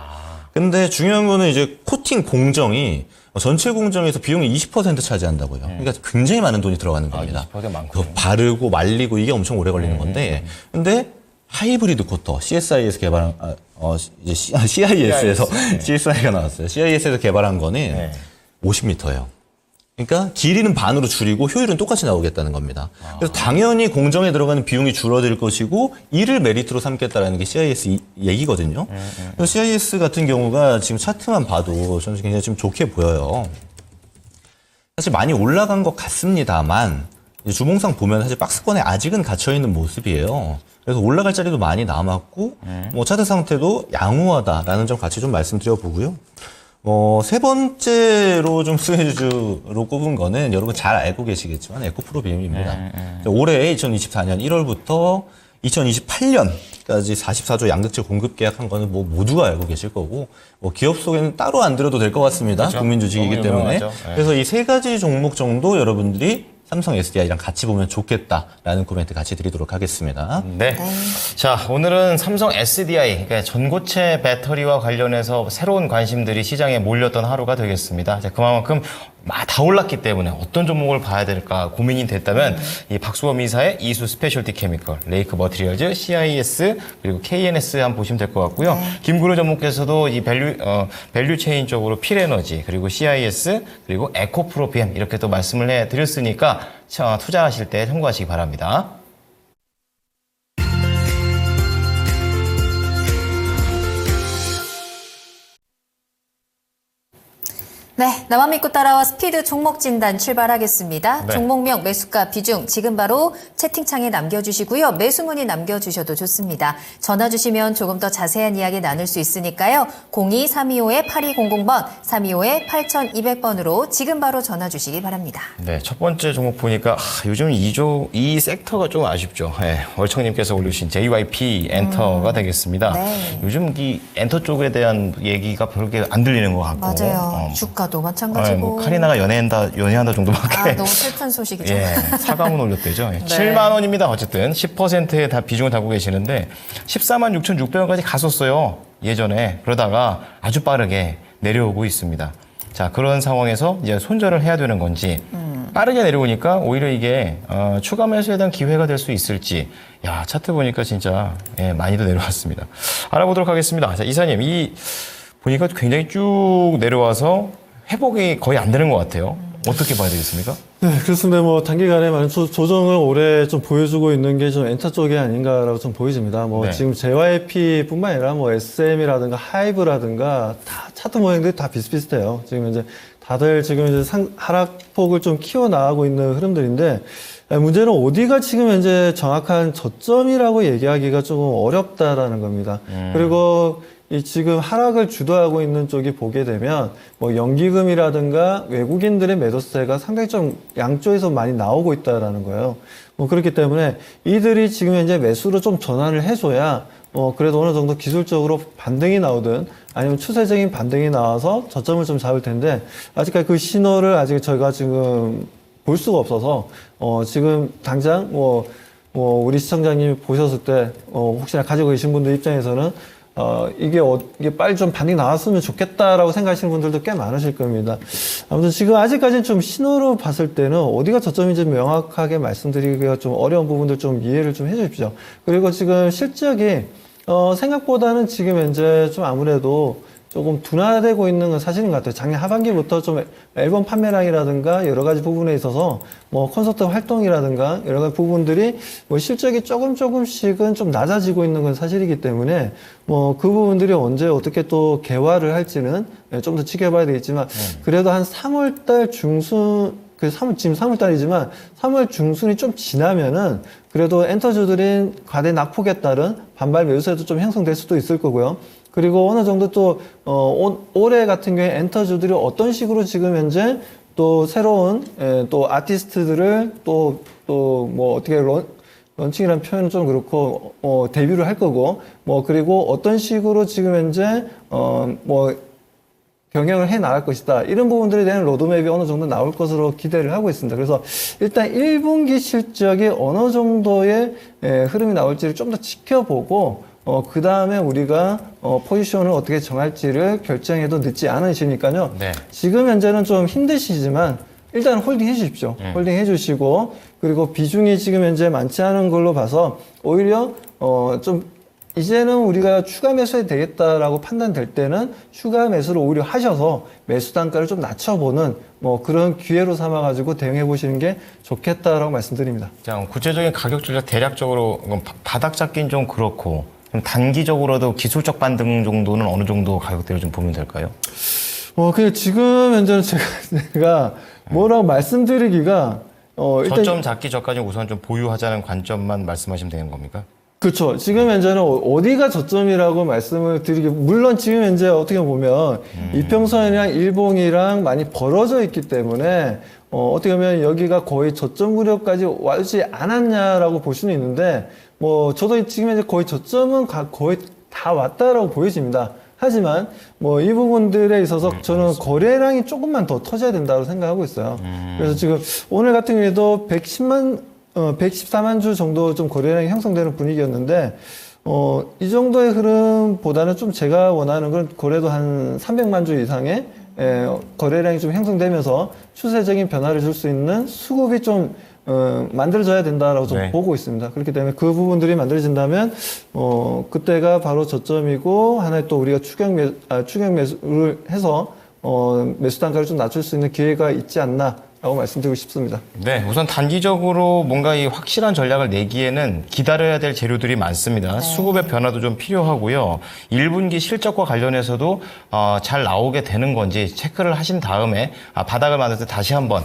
근데 중요한 거는 이제 코팅 공정이 전체 공정에서 비용이 20% 차지한다고요. 그러니까 굉장히 많은 돈이 들어가는 겁니다. 20% 많군요. 그 바르고 말리고 이게 엄청 오래 걸리는 건데, 근데 하이브리드 코터 CSI에서 개발한 이제 CIS에서 CSI가 나왔어요. CIS에서 개발한 거는 네. 50m예요. 그러니까 길이는 반으로 줄이고 효율은 똑같이 나오겠다는 겁니다. 그래서 당연히 공정에 들어가는 비용이 줄어들 것이고 이를 메리트로 삼겠다라는 게 CIS 얘기거든요. 그래서 CIS 같은 경우가 지금 차트만 봐도 저는 굉장히 좀 좋게 보여요. 사실 많이 올라간 것 같습니다만 이제 주봉상 보면 사실 박스권에 아직은 갇혀 있는 모습이에요. 그래서 올라갈 자리도 많이 남았고 뭐 차트 상태도 양호하다라는 점 같이 좀 말씀드려 보고요. 세 번째로 좀 수혜주로 꼽은 거는 여러분 잘 알고 계시겠지만 에코프로비움입니다. 올해 2024년 1월부터 2028년까지 44조 양극재 공급 계약한 거는 뭐 모두가 알고 계실 거고 기업 속에는 따로 안 들어도 될 것 같습니다. 그렇죠. 국민 주식이기 너무 때문에. 유명하죠. 네. 그래서 이 세 가지 종목 정도 여러분들이 삼성 SDI랑 같이 보면 좋겠다라는 코멘트 같이 드리도록 하겠습니다. 네. 자, 오늘은 삼성 SDI, 그러니까 전고체 배터리와 관련해서 새로운 관심들이 시장에 몰렸던 하루가 되겠습니다. 자, 그만큼 다 올랐기 때문에 어떤 종목을 봐야 될까 고민이 됐다면 이 박수범 이사의 이수 스페셜티 케미컬, 레이크 머티리얼즈, CIS 그리고 KNS 한번 보시면 될 것 같고요. 김구루 전문께서도 이 밸류 체인 쪽으로 필에너지 그리고 CIS 그리고 에코프로비엠 이렇게 또 말씀을 해드렸으니까 투자하실 때 참고하시기 바랍니다. 네, 나만 믿고 따라와 스피드 종목 진단 출발하겠습니다. 네. 종목명, 매수가, 비중 지금 바로 채팅창에 남겨주시고요. 매수 문의 남겨주셔도 좋습니다. 전화 주시면 조금 더 자세한 이야기 나눌 수 있으니까요. 02-325-8200번, 325-8200번으로 지금 바로 전화 주시기 바랍니다. 네, 첫 번째 종목 보니까 요즘 이 섹터가 좀 아쉽죠. 네, 월청님께서 올려주신 JYP 엔터가 되겠습니다. 네. 요즘 이 엔터 쪽에 대한 얘기가 별게 안 들리는 것 같고. 맞아요. 주가도 마찬가지고. 뭐 카리나가 연애한다 정도밖에. 너무 슬픈 소식이죠. 예, 사과문 올렸대죠. 7만 원입니다. 어쨌든 10%에 다 비중을 담고 계시는데 14만 6,600원까지 갔었어요. 예전에. 그러다가 아주 빠르게 내려오고 있습니다. 자, 그런 상황에서 이제 손절을 해야 되는 건지 빠르게 내려오니까 오히려 이게 추가 매수에 대한 기회가 될 수 있을지. 야, 차트 보니까 진짜 많이도 내려왔습니다. 알아보도록 하겠습니다. 자, 이사님, 보니까 굉장히 쭉 내려와서 회복이 거의 안 되는 것 같아요. 어떻게 봐야 되겠습니까? 네, 그렇습니다. 뭐 단기간에 많은 조정을 올해 좀 보여주고 있는 게 좀 엔터 쪽이 아닌가라고 좀 보여집니다. 뭐 네. 지금 JYP뿐만 아니라 뭐 SM이라든가 하이브라든가 다 차트 모양들이 다 비슷비슷해요. 지금 이제 다들 지금 이제 하락폭을 좀 키워 나가고 있는 흐름들인데 문제는 어디가 지금 현재 정확한 저점이라고 얘기하기가 조금 어렵다라는 겁니다. 그리고 이 지금 하락을 주도하고 있는 쪽이 보게 되면 뭐 연기금이라든가 외국인들의 매도세가 상당히 좀 양쪽에서 많이 나오고 있다라는 거예요. 뭐 그렇기 때문에 이들이 지금 현재 매수로 좀 전환을 해줘야 그래도 어느 정도 기술적으로 반등이 나오든 아니면 추세적인 반등이 나와서 저점을 좀 잡을 텐데 아직까지 그 신호를 아직 저희가 지금 볼 수가 없어서 지금 당장 우리 시청자님이 보셨을 때 혹시나 가지고 계신 분들 입장에서는 이게 빨리 좀 반응이 나왔으면 좋겠다라고 생각하시는 분들도 꽤 많으실 겁니다. 아무튼 지금 아직까지는 좀 신호로 봤을 때는 어디가 저점인지 명확하게 말씀드리기가 좀 어려운 부분들 좀 이해를 좀 해주십시오. 그리고 지금 실적이 생각보다는 지금 현재 좀 아무래도 조금 둔화되고 있는 건 사실인 것 같아요. 작년 하반기부터 좀 앨범 판매량이라든가 여러 가지 부분에 있어서 뭐 콘서트 활동이라든가 여러 가지 부분들이 뭐 실적이 조금씩은 좀 낮아지고 있는 건 사실이기 때문에 뭐 그 부분들이 언제 어떻게 또 개화를 할지는 좀 더 지켜봐야 되겠지만 그래도 한 3월달 중순 지금 3월달이지만 3월 중순이 좀 지나면은 그래도 엔터주들인 과대 낙폭에 따른 반발 매수세도 좀 형성될 수도 있을 거고요. 그리고 어느 정도 또 올해 같은 경우에 엔터주들이 어떤 식으로 지금 현재 또 새로운 또 아티스트들을 또 뭐 어떻게 런칭이라는 표현은 좀 그렇고 데뷔를 할 거고 뭐 그리고 어떤 식으로 지금 현재 뭐 경영을 해 나갈 것이다. 이런 부분들에 대한 로드맵이 어느 정도 나올 것으로 기대를 하고 있습니다. 그래서 일단 1분기 실적이 어느 정도의 흐름이 나올지를 좀 더 지켜보고 그 다음에 우리가 포지션을 어떻게 정할지를 결정해도 늦지 않으시니까요. 네. 지금 현재는 좀 힘드시지만 일단 홀딩 해주십시오. 홀딩 해주시고 그리고 비중이 지금 현재 많지 않은 걸로 봐서 오히려 좀 이제는 우리가 추가 매수해도 되겠다라고 판단될 때는 추가 매수를 오히려 하셔서 매수 단가를 좀 낮춰보는 뭐 그런 기회로 삼아가지고 대응해 보시는 게 좋겠다라고 말씀드립니다. 자, 구체적인 가격 전략 대략적으로 바닥 잡긴 좀 그렇고 좀 단기적으로도 기술적 반등 정도는 어느 정도 가격대를 좀 보면 될까요? 그냥 지금 현재는 제가 뭐라고 말씀드리기가 일단 저점 잡기 전까지 우선 좀 보유하자는 관점만 말씀하시면 되는 겁니까? 그렇죠. 지금 현재는 어디가 저점이라고 말씀을 드리기 물론 지금 현재 어떻게 보면 이평선이랑 일봉이랑 많이 벌어져 있기 때문에 어떻게 보면 여기가 거의 저점 구력까지 와지 않았냐라고 볼 수는 있는데 뭐 저도 지금 현재 거의 저점은 거의 다 왔다라고 보여집니다. 하지만 뭐 이 부분들에 있어서 저는 거래량이 조금만 더 터져야 된다고 생각하고 있어요. 그래서 지금 오늘 같은 경우에도 114만 주 정도 좀 거래량이 형성되는 분위기였는데, 이 정도의 흐름보다는 좀 제가 원하는 건 거래도 한 300만 주 이상의 거래량이 좀 형성되면서 추세적인 변화를 줄 수 있는 수급이 좀 만들어져야 된다라고 좀 네. 보고 있습니다. 그렇기 때문에 그 부분들이 만들어진다면 그때가 바로 저점이고 하나의 또 우리가 추격 매수를 해서 매수 단가를 좀 낮출 수 있는 기회가 있지 않나라고 말씀드리고 싶습니다. 네, 우선 단기적으로 뭔가 이 확실한 전략을 내기에는 기다려야 될 재료들이 많습니다. 수급의 변화도 좀 필요하고요. 1분기 실적과 관련해서도 잘 나오게 되는 건지 체크를 하신 다음에 바닥을 만들 때 다시 한번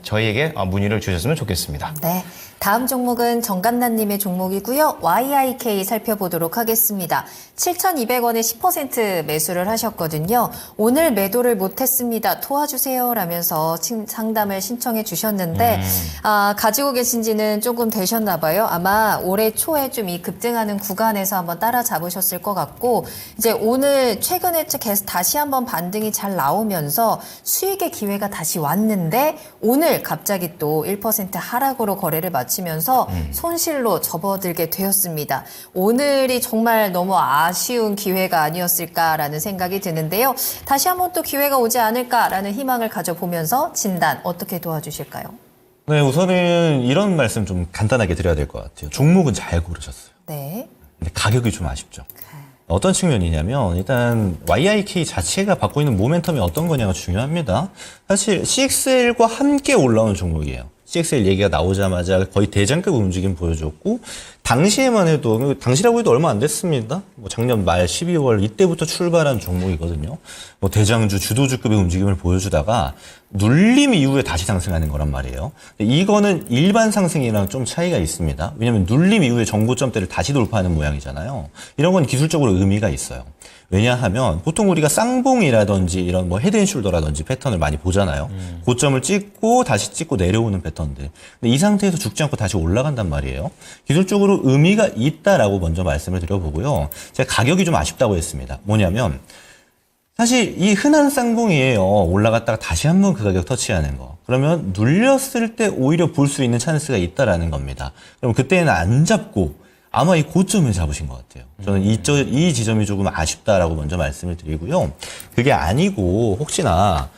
저희에게 문의를 주셨으면 좋겠습니다. 네. 다음 종목은 정간나님의 종목이고요. YIK 살펴보도록 하겠습니다. 7,200원에 10% 매수를 하셨거든요. 오늘 매도를 못했습니다. 도와주세요 라면서 상담을 신청해 주셨는데 가지고 계신 지는 조금 되셨나 봐요. 아마 올해 초에 좀 이 급등하는 구간에서 한번 따라잡으셨을 것 같고 이제 오늘 최근에 계속 다시 한번 반등이 잘 나오면서 수익의 기회가 다시 왔는데 오늘 갑자기 또 1% 하락으로 거래를 마치면서 손실로 접어들게 되었습니다. 오늘이 정말 너무 아쉬운 기회가 아니었을까라는 생각이 드는데요. 다시 한번 또 기회가 오지 않을까라는 희망을 가져보면서 진단 어떻게 도와주실까요? 네, 우선은 이런 말씀 좀 간단하게 드려야 될 것 같아요. 종목은 잘 고르셨어요. 네. 근데 가격이 좀 아쉽죠. 어떤 측면이냐면 일단 YIK 자체가 받고 있는 모멘텀이 어떤 거냐가 중요합니다. 사실 CXL과 함께 올라온 종목이에요. CXL 얘기가 나오자마자 거의 대장급 움직임 보여줬고 당시에만 해도 당시라고 해도 얼마 안 됐습니다. 뭐 작년 말 12월 이때부터 출발한 종목이거든요. 뭐 대장주 주도주급의 움직임을 보여주다가 눌림 이후에 다시 상승하는 거란 말이에요. 이거는 일반 상승이랑 좀 차이가 있습니다. 왜냐하면 눌림 이후에 정고점대를 다시 돌파하는 모양이잖아요. 이런 건 기술적으로 의미가 있어요. 왜냐하면 보통 우리가 쌍봉이라든지 이런 뭐 헤드앤숄더라든지 패턴을 많이 보잖아요. 고점을 찍고 다시 찍고 내려오는 패턴들. 근데 이 상태에서 죽지 않고 다시 올라간단 말이에요. 기술적으로 의미가 있다라고 먼저 말씀을 드려보고요. 제가 가격이 좀 아쉽다고 했습니다. 뭐냐면 사실 이 흔한 쌍봉이에요. 올라갔다가 다시 한번 그 가격 터치하는 거. 그러면 눌렸을 때 오히려 볼 수 있는 찬스가 있다라는 겁니다. 그럼 그때는 안 잡고 아마 이 고점을 잡으신 것 같아요. 저는 이 지점이 조금 아쉽다라고 먼저 말씀을 드리고요. 그게 아니고 혹시나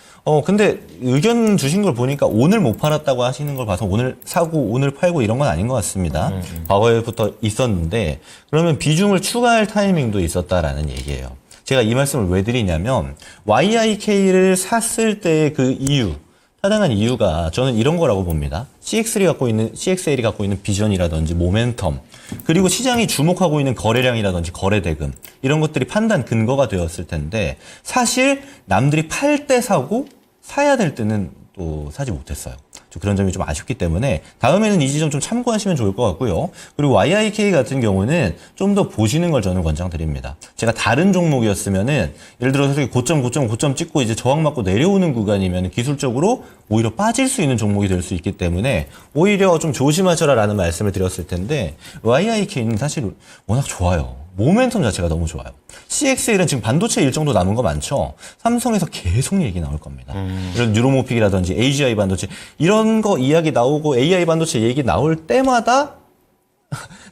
근데 의견 주신 걸 보니까 오늘 못 팔았다고 하시는 걸 봐서 오늘 사고 오늘 팔고 이런 건 아닌 것 같습니다. 과거에부터 있었는데 그러면 비중을 추가할 타이밍도 있었다라는 얘기예요. 제가 이 말씀을 왜 드리냐면 YIK를 샀을 때 그 이유 타당한 이유가 저는 이런 거라고 봅니다. CXL이 갖고 있는 비전이라든지 모멘텀 그리고 시장이 주목하고 있는 거래량이라든지 거래 대금 이런 것들이 판단 근거가 되었을 텐데 사실 남들이 팔 때 사고 사야 될 때는 또 사지 못했어요. 그런 점이 좀 아쉽기 때문에 다음에는 이 지점 좀 참고하시면 좋을 것 같고요. 그리고 YIK 같은 경우는 좀 더 보시는 걸 저는 권장드립니다. 제가 다른 종목이었으면은 예를 들어서 고점 찍고 이제 저항 맞고 내려오는 구간이면 기술적으로 오히려 빠질 수 있는 종목이 될 수 있기 때문에 오히려 좀 조심하셔라라는 말씀을 드렸을 텐데 YIK는 사실 워낙 좋아요. 모멘텀 자체가 너무 좋아요. CXL은 지금 반도체 일정도 남은 거 많죠? 삼성에서 계속 얘기 나올 겁니다. 이런 뉴로모픽이라든지 AGI 반도체 이런 거 이야기 나오고 AI 반도체 얘기 나올 때마다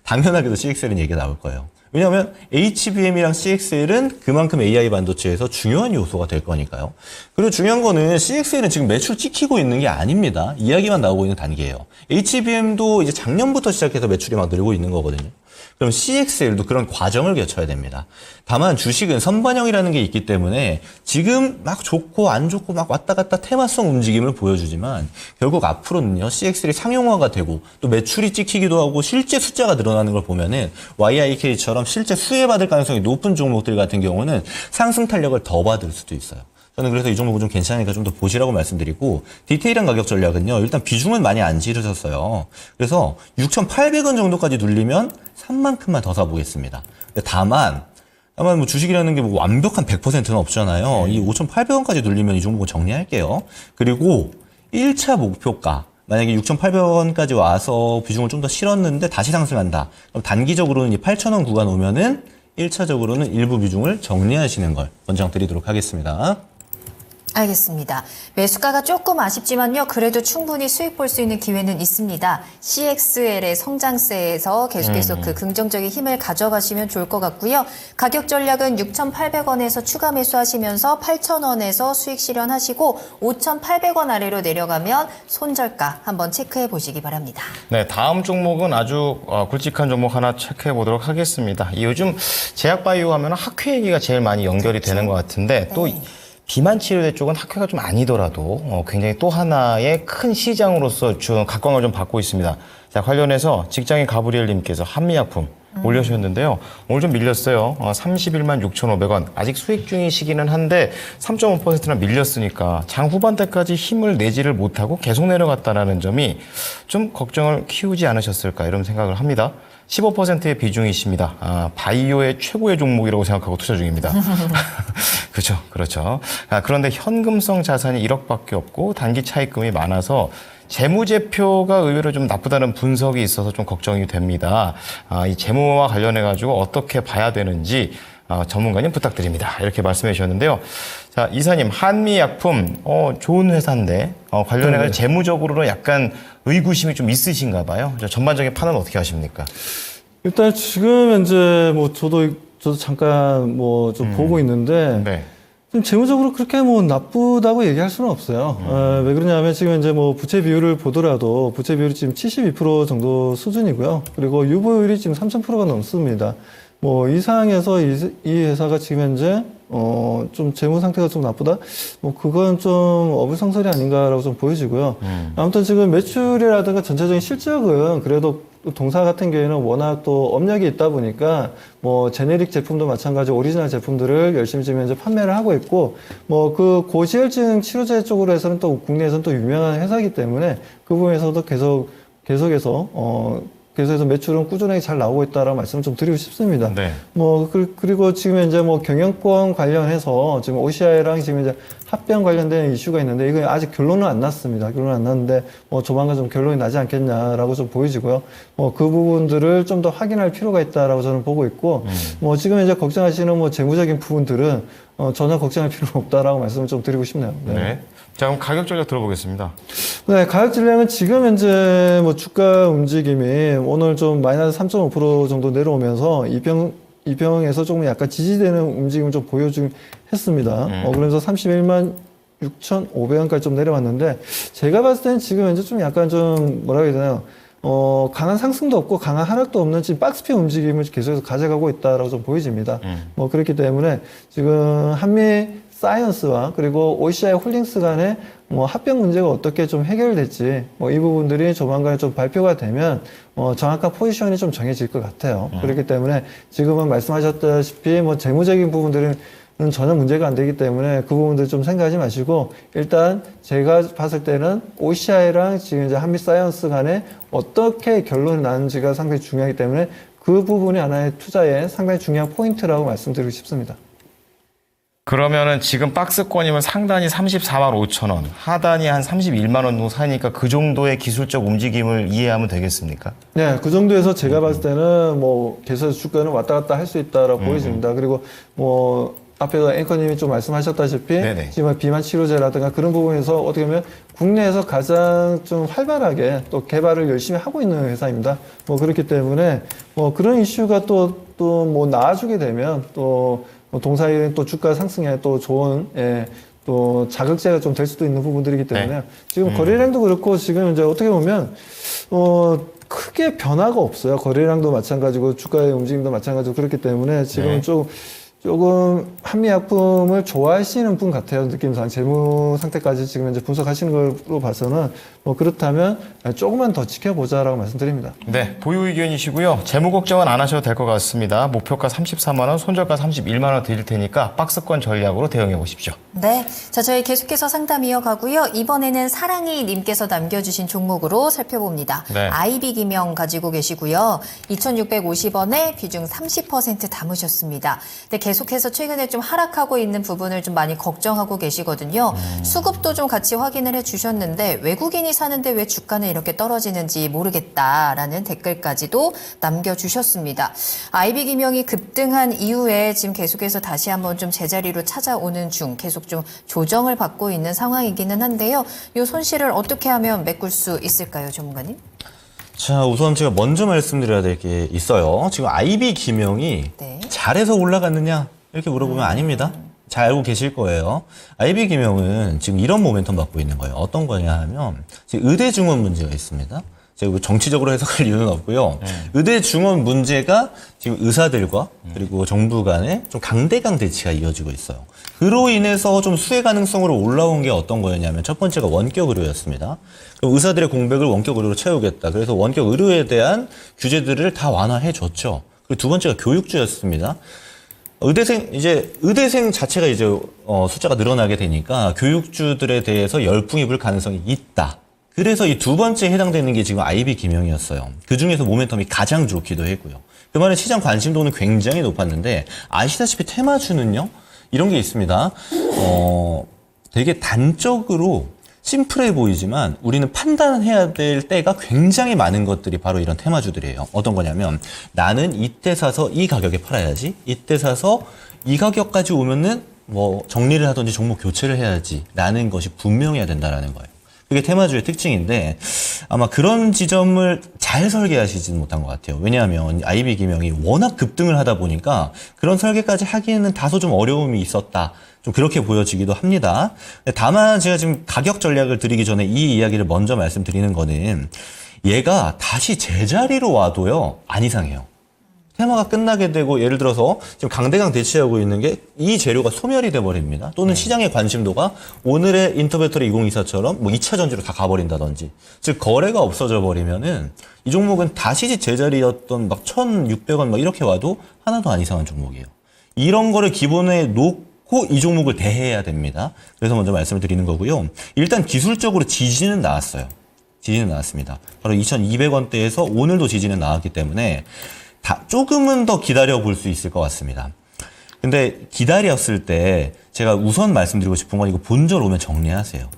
당연하게도 CXL은 얘기가 나올 거예요. 왜냐하면 HBM이랑 CXL은 그만큼 AI 반도체에서 중요한 요소가 될 거니까요. 그리고 중요한 거는 CXL은 지금 매출 찍히고 있는 게 아닙니다. 이야기만 나오고 있는 단계예요. HBM도 이제 작년부터 시작해서 매출이 막 늘고 있는 거거든요. 그럼 CXL도 그런 과정을 거쳐야 됩니다. 다만 주식은 선반영이라는 게 있기 때문에 지금 막 좋고 안 좋고 막 왔다 갔다 테마성 움직임을 보여주지만 결국 앞으로는요 CXL이 상용화가 되고 또 매출이 찍히기도 하고 실제 숫자가 늘어나는 걸 보면은 YIK처럼 실제 수혜받을 가능성이 높은 종목들 같은 경우는 상승 탄력을 더 받을 수도 있어요. 저는 그래서 이 종목은 좀 괜찮으니까 좀 더 보시라고 말씀드리고 디테일한 가격 전략은요. 일단 비중은 많이 안 지르셨어요. 그래서 6,800원 정도까지 눌리면 3만큼만 더 사보겠습니다. 다만 뭐 주식이라는 게 뭐 완벽한 100%는 없잖아요. 이 5,800원까지 눌리면 이 종목은 정리할게요. 그리고 1차 목표가 만약에 6,800원까지 와서 비중을 좀 더 실었는데 다시 상승한다. 그럼 단기적으로는 이 8,000원 구간 오면은 1차적으로는 일부 비중을 정리하시는 걸 권장드리도록 하겠습니다. 알겠습니다. 매수가가 조금 아쉽지만요. 그래도 충분히 수익 볼 수 있는 기회는 있습니다. CXL의 성장세에서 계속해서 그 긍정적인 힘을 가져가시면 좋을 것 같고요. 가격 전략은 6,800원에서 추가 매수하시면서 8,000원에서 수익 실현하시고 5,800원 아래로 내려가면 손절가 한번 체크해 보시기 바랍니다. 네, 다음 종목은 아주 굵직한 종목 하나 체크해 보도록 하겠습니다. 이 요즘 제약바이오 하면 학회 얘기가 제일 많이 연결이 되는 것 같은데 또 비만 치료제 쪽은 학회가 좀 아니더라도 굉장히 또 하나의 큰 시장으로서 각광을 좀 받고 있습니다. 자, 관련해서 직장인 가브리엘님께서 한미약품 올려주셨는데요. 오늘 좀 밀렸어요. 31만 6,500원. 아직 수익 중인 시기는 한데 3.5%나 밀렸으니까 장 후반대까지 힘을 내지를 못하고 계속 내려갔다는 점이 좀 걱정을 키우지 않으셨을까 이런 생각을 합니다. 15%의 비중이십니다. 바이오의 최고의 종목이라고 생각하고 투자 중입니다. 그렇죠. 그렇죠. 그런데 현금성 자산이 1억밖에 없고 단기 차입금이 많아서 재무제표가 의외로 좀 나쁘다는 분석이 있어서 좀 걱정이 됩니다. 이 재무와 관련해가지고 어떻게 봐야 되는지 전문가님 부탁드립니다. 이렇게 말씀해 주셨는데요. 자, 이사님, 한미약품, 좋은 회사인데, 관련해가지고 재무적으로는 약간 의구심이 좀 있으신가 봐요. 전반적인 판은 어떻게 하십니까? 일단 지금 현재 뭐 저도 잠깐 뭐 좀 보고 있는데 네. 좀 재무적으로 그렇게 뭐 나쁘다고 얘기할 수는 없어요. 왜 그러냐면 지금 이제 뭐 부채 비율을 보더라도 부채 비율이 지금 72% 정도 수준이고요. 그리고 유보율이 지금 3,000%가 넘습니다. 뭐 이 상황에서 이 회사가 지금 현재 좀 재무 상태가 좀 나쁘다? 뭐 그건 좀 어불성설이 아닌가라고 좀 보여지고요. 아무튼 지금 매출이라든가 전체적인 실적은 그래도 동사 같은 경우에는 워낙 또 업력이 있다 보니까 뭐 제네릭 제품도 마찬가지 오리지널 제품들을 열심히 지금 현재 판매를 하고 있고 뭐 그 고지혈증 치료제 쪽으로 해서는 또 국내에서는 또 유명한 회사이기 때문에 그 부분에서도 계속해서 매출은 꾸준하게 잘 나오고 있다라는 말씀을 좀 드리고 싶습니다. 네. 뭐 그리고 지금 이제 뭐 경영권 관련해서 지금 OCI랑 지금 이제 합병 관련된 이슈가 있는데 이거 아직 결론은 안 났습니다. 결론은 안 났는데 뭐 조만간 좀 결론이 나지 않겠냐라고 좀 보여지고요. 뭐 그 부분들을 좀 더 확인할 필요가 있다라고 저는 보고 있고 뭐 지금 이제 걱정하시는 뭐 재무적인 부분들은 전혀 걱정할 필요는 없다라고 말씀을 좀 드리고 싶네요. 네. 네. 자, 그럼 가격 전략 들어보겠습니다. 네, 가격 전략은 지금 현재 뭐 주가 움직임이 오늘 좀 마이너스 3.5% 정도 내려오면서 이평에서 조금 약간 지지되는 움직임을 좀 보여주긴 했습니다. 그러면서 31만 6,500원까지 좀 내려왔는데 제가 봤을 때는 지금 현재 좀 약간 좀 뭐라 해야 되나요? 강한 상승도 없고 강한 하락도 없는 지금 박스피 움직임을 계속해서 가져가고 있다라고 좀 보여집니다. 뭐 그렇기 때문에 지금 한미 사이언스와 그리고 OCI 홀딩스 간의 뭐 합병 문제가 어떻게 좀 해결될지 뭐 이 부분들이 조만간에 좀 발표가 되면 정확한 포지션이 좀 정해질 것 같아요. 그렇기 때문에 지금은 말씀하셨다시피 뭐 재무적인 부분들은 전혀 문제가 안 되기 때문에 그 부분들 좀 생각하지 마시고 일단 제가 봤을 때는 OCI랑 지금 이제 한미 사이언스 간에 어떻게 결론이 나는지가 상당히 중요하기 때문에 그 부분이 하나의 투자에 상당히 중요한 포인트라고 말씀드리고 싶습니다. 그러면은 지금 박스권이면 상단이 34만 5천 원, 하단이 한 31만 원 정도 사니까 그 정도의 기술적 움직임을 이해하면 되겠습니까? 네, 그 정도에서 제가 봤을 때는 뭐 계속 주가는 왔다 갔다 할 수 있다라고 보여집니다. 그리고 뭐 앞에서 앵커님이 좀 말씀하셨다시피 네네. 지금 비만 치료제라든가 그런 부분에서 어떻게 보면 국내에서 가장 좀 활발하게 또 개발을 열심히 하고 있는 회사입니다. 뭐 그렇기 때문에 뭐 그런 이슈가 또 뭐 나아지게 되면 또 동사일은 또 주가 상승에 또 좋은 또 자극제가 좀 될 수도 있는 부분들이기 때문에 네. 지금 거래량도 그렇고 지금 이제 어떻게 보면 크게 변화가 없어요. 거래량도 마찬가지고 주가의 움직임도 마찬가지고 그렇기 때문에 지금 네. 조금 한미약품을 좋아하시는 분 같아요. 느낌상 재무 상태까지 지금 이제 분석하시는 걸로 봐서는 뭐 그렇다면 조금만 더 지켜보자라고 말씀드립니다. 네, 보유 의견이시고요. 재무 걱정은 안 하셔도 될 것 같습니다. 목표가 34만 원, 손절가 31만 원 드릴 테니까 박스권 전략으로 대응해 보십시오. 네. 자, 저희 계속해서 상담 이어가고요. 이번에는 사랑이 님께서 남겨주신 종목으로 살펴봅니다. 네. 아이비 기명 가지고 계시고요. 2,650원에 비중 30% 담으셨습니다. 근데 계속해서 최근에 좀 하락하고 있는 부분을 좀 많이 걱정하고 계시거든요. 수급도 좀 같이 확인을 해주셨는데 외국인이 사는데 왜 주가는 이렇게 떨어지는지 모르겠다라는 댓글까지도 남겨주셨습니다. IB금융이 급등한 이후에 지금 계속해서 다시 한번 좀 제자리로 찾아오는 중 계속 좀 조정을 받고 있는 상황이기는 한데요. 이 손실을 어떻게 하면 메꿀 수 있을까요, 전문가님? 자, 우선 제가 먼저 말씀드려야 될 게 있어요. 지금 IB금융이 네. 잘해서 올라갔느냐? 이렇게 물어보면 아닙니다. 잘 알고 계실 거예요. IB금융은 지금 이런 모멘텀 받고 있는 거예요. 어떤 거냐 하면 지금 의대 증원 문제가 있습니다. 제가 뭐 정치적으로 해석할 이유는 없고요. 의대 증원 문제가 지금 의사들과 그리고 정부 간에 좀 강대강 대치가 이어지고 있어요. 그로 인해서 좀 수혜 가능성으로 올라온 게 어떤 거였냐면 첫 번째가 원격 의료였습니다. 그럼 의사들의 공백을 원격 의료로 채우겠다. 그래서 원격 의료에 대한 규제들을 다 완화해 줬죠. 그리고 두 번째가 교육주였습니다. 의대생 자체가 이제 숫자가 늘어나게 되니까 교육주들에 대해서 열풍이 불 가능성이 있다. 그래서 이 두 번째 해당되는 게 지금 IB금융이었어요. 그 중에서 모멘텀이 가장 좋기도 했고요. 그 말은 시장 관심도는 굉장히 높았는데 아시다시피 테마주는요. 이런 게 있습니다. 되게 단적으로 심플해 보이지만 우리는 판단해야 될 때가 굉장히 많은 것들이 바로 이런 테마주들이에요. 어떤 거냐면 나는 이때 사서 이 가격에 팔아야지. 이때 사서 이 가격까지 오면은 뭐 정리를 하든지 종목 교체를 해야지. 라는 것이 분명해야 된다라는 거예요. 그게 테마주의 특징인데 아마 그런 지점을 잘 설계하시지는 못한 것 같아요. 왜냐하면 IB금융이 워낙 급등을 하다 보니까 그런 설계까지 하기에는 다소 좀 어려움이 있었다. 좀 그렇게 보여지기도 합니다. 다만 제가 지금 가격 전략을 드리기 전에 이 이야기를 먼저 말씀드리는 거는 얘가 다시 제자리로 와도요. 안 이상해요. 테마가 끝나게 되고 예를 들어서 지금 강대강 대치하고 있는 게 이 재료가 소멸이 돼버립니다. 또는 시장의 관심도가 오늘의 인터배터리 2024처럼 뭐 2차 전지로 다 가버린다든지 즉 거래가 없어져 버리면은 이 종목은 다시 제자리였던 막 1,600원 막 이렇게 와도 하나도 안 이상한 종목이에요. 이런 거를 기본에 놓고 이 종목을 대해야 됩니다. 그래서 먼저 말씀을 드리는 거고요. 일단 기술적으로 지지는 나왔어요. 지지는 나왔습니다. 바로 2,200원대에서 오늘도 지지는 나왔기 때문에 조금은 더 기다려 볼 수 있을 것 같습니다. 근데 기다렸을 때 제가 우선 말씀드리고 싶은 건 이거 본절 오면 정리하세요.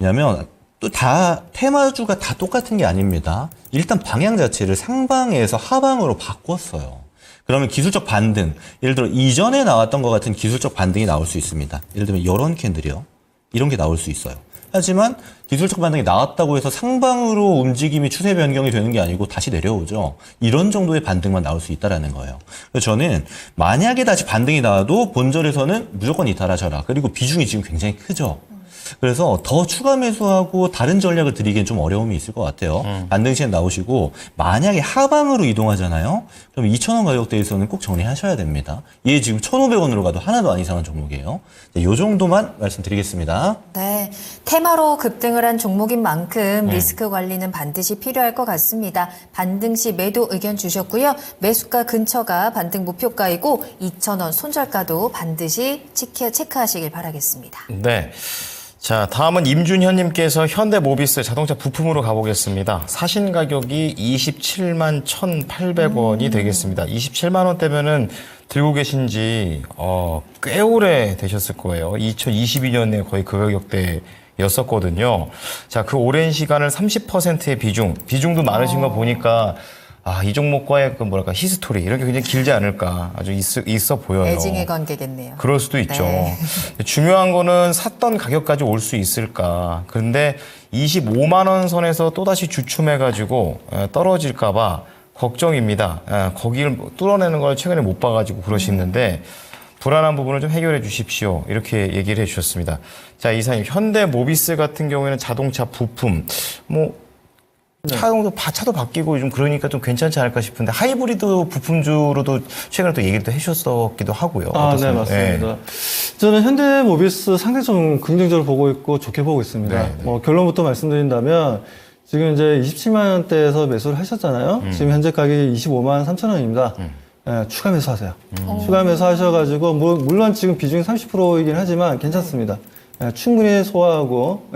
왜냐면 또 다 테마주가 다 똑같은 게 아닙니다. 일단 방향 자체를 상방에서 하방으로 바꿨어요. 그러면 기술적 반등, 예를 들어 이전에 나왔던 것 같은 기술적 반등이 나올 수 있습니다. 예를 들면 이런 캔들이요. 이런 게 나올 수 있어요. 하지만 기술적 반등이 나왔다고 해서 상방으로 움직임이 추세 변경이 되는 게 아니고 다시 내려오죠. 이런 정도의 반등만 나올 수 있다라는 거예요. 그래서 저는 만약에 다시 반등이 나와도 본절에서는 무조건 이탈하셔라. 그리고 비중이 지금 굉장히 크죠. 그래서 더 추가 매수하고 다른 전략을 드리기엔 좀 어려움이 있을 것 같아요. 반등 시에 나오시고 만약에 하방으로 이동하잖아요. 그럼 2,000원 가격대에서는 꼭 정리하셔야 됩니다. 얘 지금 1,500원으로 가도 하나도 안 이상한 종목이에요. 이 정도만 말씀드리겠습니다. 네, 테마로 급등을 한 종목인 만큼 리스크 관리는 반드시 필요할 것 같습니다. 반등 시 매도 의견 주셨고요. 매수가 근처가 반등 목표가이고 2,000원 손절가도 반드시 체크하시길 바라겠습니다. 네. 자, 다음은 임준현님께서 현대모비스 자동차 부품으로 가보겠습니다. 사신 가격이 27만 1,800원이 되겠습니다. 27만 원대면은 들고 계신 지 꽤 오래 되셨을 거예요. 2022년에 거의 그 가격대였었거든요. 자, 그 오랜 시간을 30%의 비중도 많으신 거 보니까 이 종목과의 그 뭐랄까 히스토리 이런 게 굉장히 길지 않을까 아주 있어 보여요. 애증의 관계겠네요. 그럴 수도 있죠. 네. 중요한 거는 샀던 가격까지 올 수 있을까. 그런데 25만 원 선에서 또다시 주춤해가지고 떨어질까봐 걱정입니다. 거기를 뚫어내는 걸 최근에 못 봐가지고 그러시는데 불안한 부분을 좀 해결해 주십시오. 이렇게 얘기를 해주셨습니다. 자, 이사님 현대모비스 같은 경우에는 자동차 부품 차도 바뀌고 요즘 그러니까 좀 괜찮지 않을까 싶은데 하이브리드 부품주로도 최근에 또 얘기를 또 해주셨었기도 하고요. 네, 어떻습니까? 맞습니다. 네. 저는 현대모비스 상당히 좀 긍정적으로 보고 있고 좋게 보고 있습니다. 네, 네. 결론부터 말씀드린다면 지금 이제 27만 원대에서 매수를 하셨잖아요. 지금 현재 가격이 25만 3천 원입니다. 추가 매수하세요. 추가 매수하셔가지고 물론 지금 비중이 30%이긴 하지만 괜찮습니다. 충분히 소화하고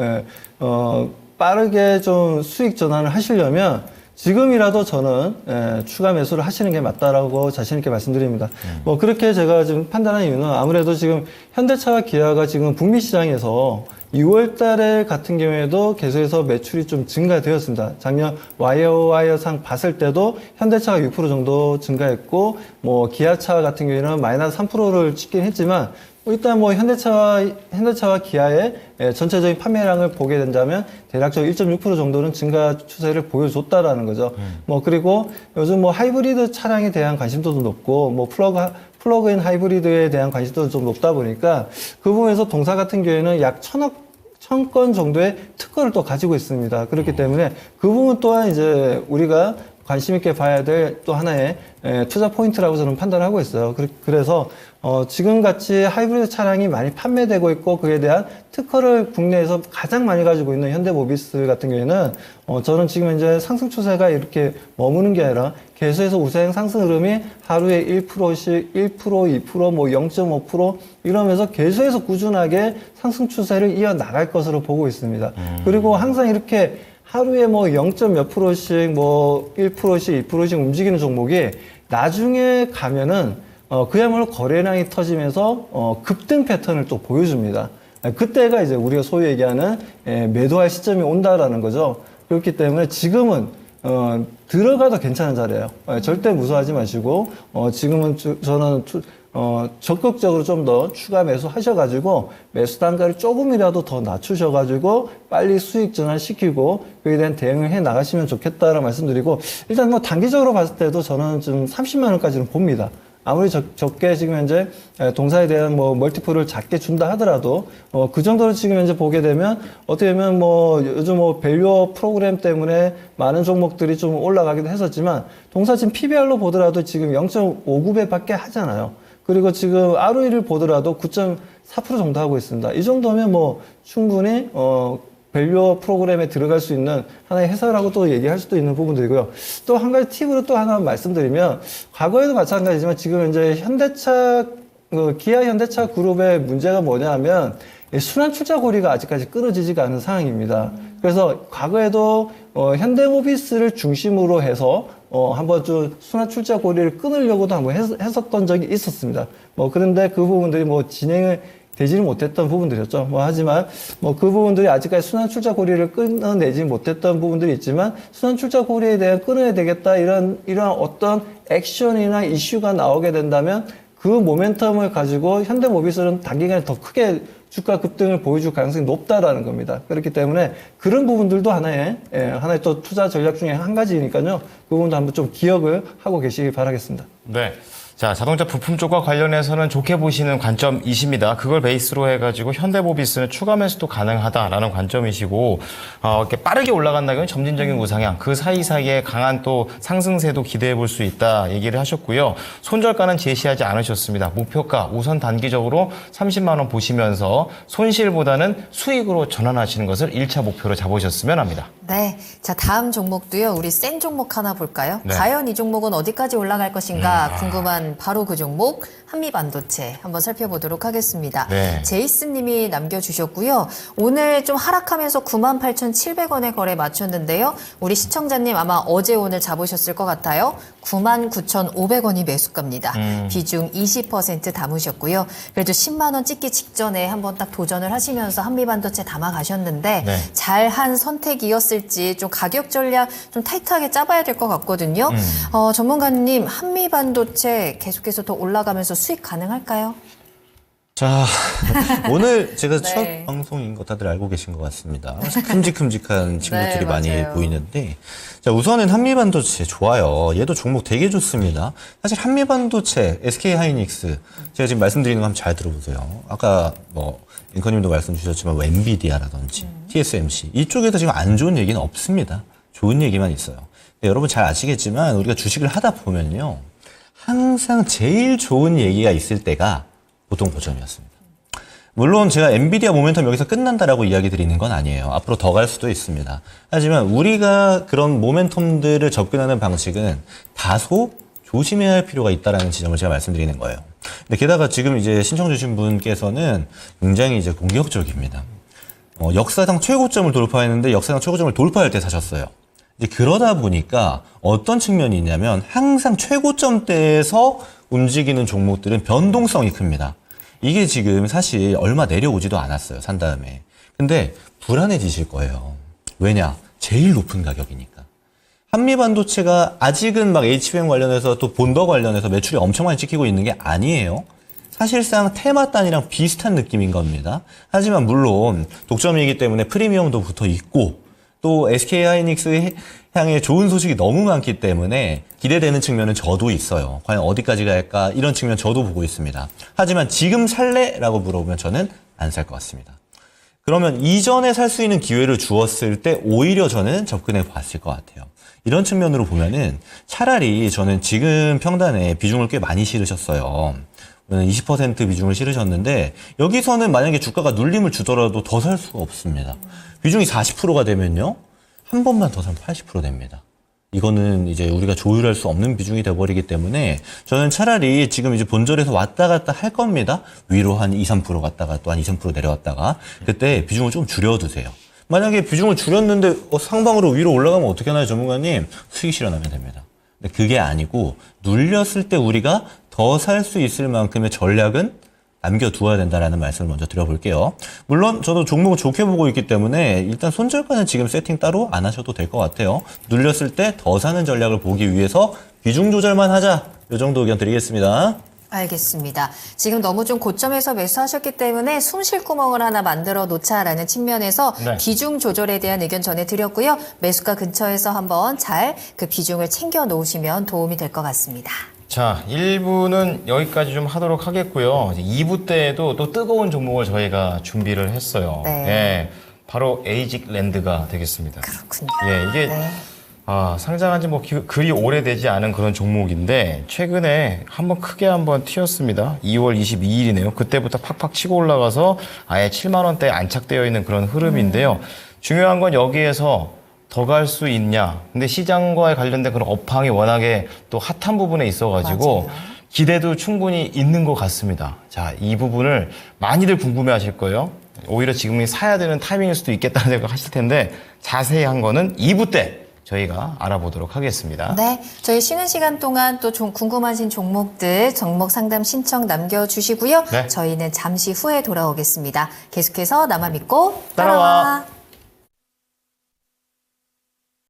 빠르게 좀 수익 전환을 하시려면 지금이라도 저는 추가 매수를 하시는 게 맞다라고 자신 있게 말씀드립니다. 뭐 그렇게 제가 지금 판단한 이유는 아무래도 지금 현대차와 기아가 지금 북미 시장에서 6월 달에 같은 경우에도 계속해서 매출이 좀 증가되었습니다. 작년 와이어와이어상 봤을 때도 현대차가 6% 정도 증가했고, 뭐 기아차 같은 경우에는 마이너스 3%를 찍긴 했지만, 일단 뭐 현대차와 기아의 전체적인 판매량을 보게 된다면 대략적으로 1.6% 정도는 증가 추세를 보여줬다라는 거죠. 뭐 그리고 요즘 뭐 하이브리드 차량에 대한 관심도도 높고, 뭐 플러그인 하이브리드에 대한 관심도도 좀 높다 보니까 그 부분에서 동사 같은 경우에는 약 1000건 정도의 특허를 또 가지고 있습니다. 그렇기 때문에 그 부분 또한 이제 우리가 관심 있게 봐야 될 또 하나의 투자 포인트라고 저는 판단하고 있어요. 그래서 지금 같이 하이브리드 차량이 많이 판매되고 있고 그에 대한 특허를 국내에서 가장 많이 가지고 있는 현대모비스 같은 경우에는 저는 지금 현재 상승 추세가 이렇게 머무는 게 아니라 계속해서 우상 상승 흐름이 하루에 1%씩 1%, 2%, 뭐 0.5% 이러면서 계속해서 꾸준하게 상승 추세를 이어나갈 것으로 보고 있습니다. 그리고 항상 이렇게 하루에 뭐 0. 몇 %씩 뭐 1%씩 2%씩 움직이는 종목이 나중에 가면은 그야말로 거래량이 터지면서 급등 패턴을 또 보여줍니다. 그때가 이제 우리가 소위 얘기하는 매도할 시점이 온다라는 거죠. 그렇기 때문에 지금은 들어가도 괜찮은 자리예요. 절대 무서워하지 마시고 지금은 저는 적극적으로 좀 더 추가 매수 하셔가지고 매수 단가를 조금이라도 더 낮추셔가지고 빨리 수익 전환시키고 그에 대한 대응을 해 나가시면 좋겠다라는 말씀드리고 일단 뭐 단기적으로 봤을 때도 저는 좀 30만 원까지는 봅니다. 아무리 적게 지금 현재 동사에 대한 뭐 멀티플을 작게 준다 하더라도 그 정도로 지금 현재 보게 되면 어떻게 보면 뭐 요즘 뭐 밸류어 프로그램 때문에 많은 종목들이 좀 올라가기도 했었지만 동사 지금 PBR로 보더라도 지금 0.59배밖에 하잖아요. 그리고 지금 ROE를 보더라도 9.4% 정도 하고 있습니다. 이 정도면 뭐 충분히 밸류어 프로그램에 들어갈 수 있는 하나의 회사라고 또 얘기할 수도 있는 부분들이고요. 또 한 가지 팁으로 또 하나 말씀드리면 과거에도 마찬가지지만 지금 현재 현대차 기아 현대차 그룹의 문제가 뭐냐 하면 순환 출자 고리가 아직까지 끊어지지가 않은 상황입니다. 그래서 과거에도 현대모비스를 중심으로 해서 한번 좀 순환 출자 고리를 끊으려고도 한번 했었던 적이 있었습니다. 그런데 그 부분들이 진행을 되지는 못했던 부분들이었죠. 하지만 그 부분들이 아직까지 순환 출자 고리를 끊어내지 못했던 부분들이 있지만 순환 출자 고리에 대한 끊어야 되겠다 이런 어떤 액션이나 이슈가 나오게 된다면 그 모멘텀을 가지고 현대모비스는 단기간에 더 크게 주가 급등을 보여줄 가능성이 높다라는 겁니다. 그렇기 때문에 그런 부분들도 하나의 또 투자 전략 중에 한 가지니까요. 그 부분도 한번 좀 기억을 하고 계시기 바라겠습니다. 네. 자, 자동차 부품 쪽과 관련해서는 좋게 보시는 관점이십니다. 그걸 베이스로 해가지고 현대모비스는 추가 매수도 가능하다라는 관점이시고, 이렇게 빠르게 올라간다면 점진적인 우상향, 그 사이사이에 강한 또 상승세도 기대해 볼 수 있다 얘기를 하셨고요. 손절가는 제시하지 않으셨습니다. 목표가 우선 단기적으로 30만 원 보시면서 손실보다는 수익으로 전환하시는 것을 1차 목표로 잡으셨으면 합니다. 네. 자, 다음 종목도요. 우리 센 종목 하나 볼까요? 네. 과연 이 종목은 어디까지 올라갈 것인가 궁금한 바로 그 종목 한미반도체 한번 살펴보도록 하겠습니다. 네. 제이슨 님이 남겨주셨고요. 오늘 좀 하락하면서 98,700원에 거래 마쳤는데요. 우리 시청자님 아마 어제 오늘 잡으셨을 것 같아요. 99,500원이 매수가입니다. 비중 20% 담으셨고요. 그래도 10만 원 찍기 직전에 한번 딱 도전을 하시면서 한미반도체 담아가셨는데 네. 잘한 선택이었을지 좀 가격 전략 좀 타이트하게 짜봐야 될 것 같거든요. 전문가님 한미반도체 계속해서 더 올라가면서 수익 가능할까요? 자, 오늘 제가 네. 첫 방송인 거 다들 알고 계신 것 같습니다. 큼직큼직한 친구들이 네, 많이 맞아요. 보이는데, 자, 우선은 한미반도체 좋아요. 얘도 종목 되게 좋습니다. 사실 한미반도체, SK하이닉스, 제가 지금 말씀드리는 거 한번 잘 들어보세요. 아까 앵커님도 말씀 주셨지만 엔비디아라든지 TSMC 이쪽에서 지금 안 좋은 얘기는 없습니다. 좋은 얘기만 있어요. 근데 여러분 잘 아시겠지만 우리가 주식을 하다 보면요. 항상 제일 좋은 얘기가 있을 때가 보통 고점이었습니다. 물론 제가 엔비디아 모멘텀 여기서 끝난다라고 이야기 드리는 건 아니에요. 앞으로 더 갈 수도 있습니다. 하지만 우리가 그런 모멘텀들을 접근하는 방식은 다소 조심해야 할 필요가 있다라는 지점을 제가 말씀드리는 거예요. 근데 게다가 지금 이제 신청 주신 분께서는 굉장히 이제 공격적입니다. 역사상 최고점을 돌파했는데 역사상 최고점을 돌파할 때 사셨어요. 이제 그러다 보니까 어떤 측면이 있냐면 항상 최고점대에서 움직이는 종목들은 변동성이 큽니다. 이게 지금 사실 얼마 내려오지도 않았어요. 산 다음에. 근데 불안해지실 거예요. 왜냐? 제일 높은 가격이니까. 한미반도체가 아직은 막 HBM 관련해서 또 본더 관련해서 매출이 엄청 많이 찍히고 있는 게 아니에요. 사실상 테마단이랑 비슷한 느낌인 겁니다. 하지만 물론 독점이기 때문에 프리미엄도 붙어 있고 또 SK하이닉스 향해 좋은 소식이 너무 많기 때문에 기대되는 측면은 저도 있어요. 과연 어디까지 갈까 이런 측면 저도 보고 있습니다. 하지만 지금 살래? 라고 물어보면 저는 안 살 것 같습니다. 그러면 이전에 살 수 있는 기회를 주었을 때 오히려 저는 접근해 봤을 것 같아요. 이런 측면으로 보면은 차라리 저는 지금 평단에 비중을 꽤 많이 실으셨어요. 20% 비중을 실으셨는데 여기서는 만약에 주가가 눌림을 주더라도 더 살 수가 없습니다. 비중이 40%가 되면요. 한 번만 더 사면 80% 됩니다. 이거는 이제 우리가 조율할 수 없는 비중이 돼버리기 때문에 저는 차라리 지금 이제 본절에서 왔다 갔다 할 겁니다. 위로 한 2, 3% 갔다가 또 한 2, 3% 내려왔다가 그때 비중을 좀 줄여두세요. 만약에 비중을 줄였는데 상방으로 위로 올라가면 어떻게 하나요, 전문가님? 수익 실현하면 됩니다. 근데 그게 아니고 눌렸을 때 우리가 더 살 수 있을 만큼의 전략은 남겨두어야 된다라는 말씀을 먼저 드려볼게요. 물론 저도 종목을 좋게 보고 있기 때문에 일단 손절가는 지금 세팅 따로 안 하셔도 될 것 같아요. 눌렸을 때 더 사는 전략을 보기 위해서 비중 조절만 하자. 이 정도 의견 드리겠습니다. 알겠습니다. 지금 너무 좀 고점에서 매수하셨기 때문에 숨 쉴 구멍을 하나 만들어 놓자라는 측면에서 네. 비중 조절에 대한 의견 전해드렸고요. 매수가 근처에서 한번 잘 그 비중을 챙겨 놓으시면 도움이 될 것 같습니다. 자, 1부는 여기까지 좀 하도록 하겠고요. 이제 2부 때에도 또 뜨거운 종목을 저희가 준비를 했어요. 네. 예, 바로 에이직랜드가 되겠습니다. 그렇군요. 예, 이게 네. 상장한 지 뭐 그리 오래되지 않은 그런 종목인데 최근에 크게 한번 튀었습니다. 2월 22일이네요. 그때부터 팍팍 치고 올라가서 아예 7만 원대에 안착되어 있는 그런 흐름인데요. 중요한 건 여기에서 더 갈 수 있냐. 근데 시장과의 관련된 그런 업황이 워낙에 또 핫한 부분에 있어가지고 맞아요. 기대도 충분히 있는 것 같습니다. 자, 이 부분을 많이들 궁금해 하실 거예요. 오히려 지금이 사야 되는 타이밍일 수도 있겠다는 생각 하실 텐데 자세히 한 거는 2부 때 저희가 알아보도록 하겠습니다. 네, 저희 쉬는 시간 동안 또 좀 궁금하신 종목들 종목 상담 신청 남겨주시고요. 네. 저희는 잠시 후에 돌아오겠습니다. 계속해서 나만 믿고 따라와. 따라와.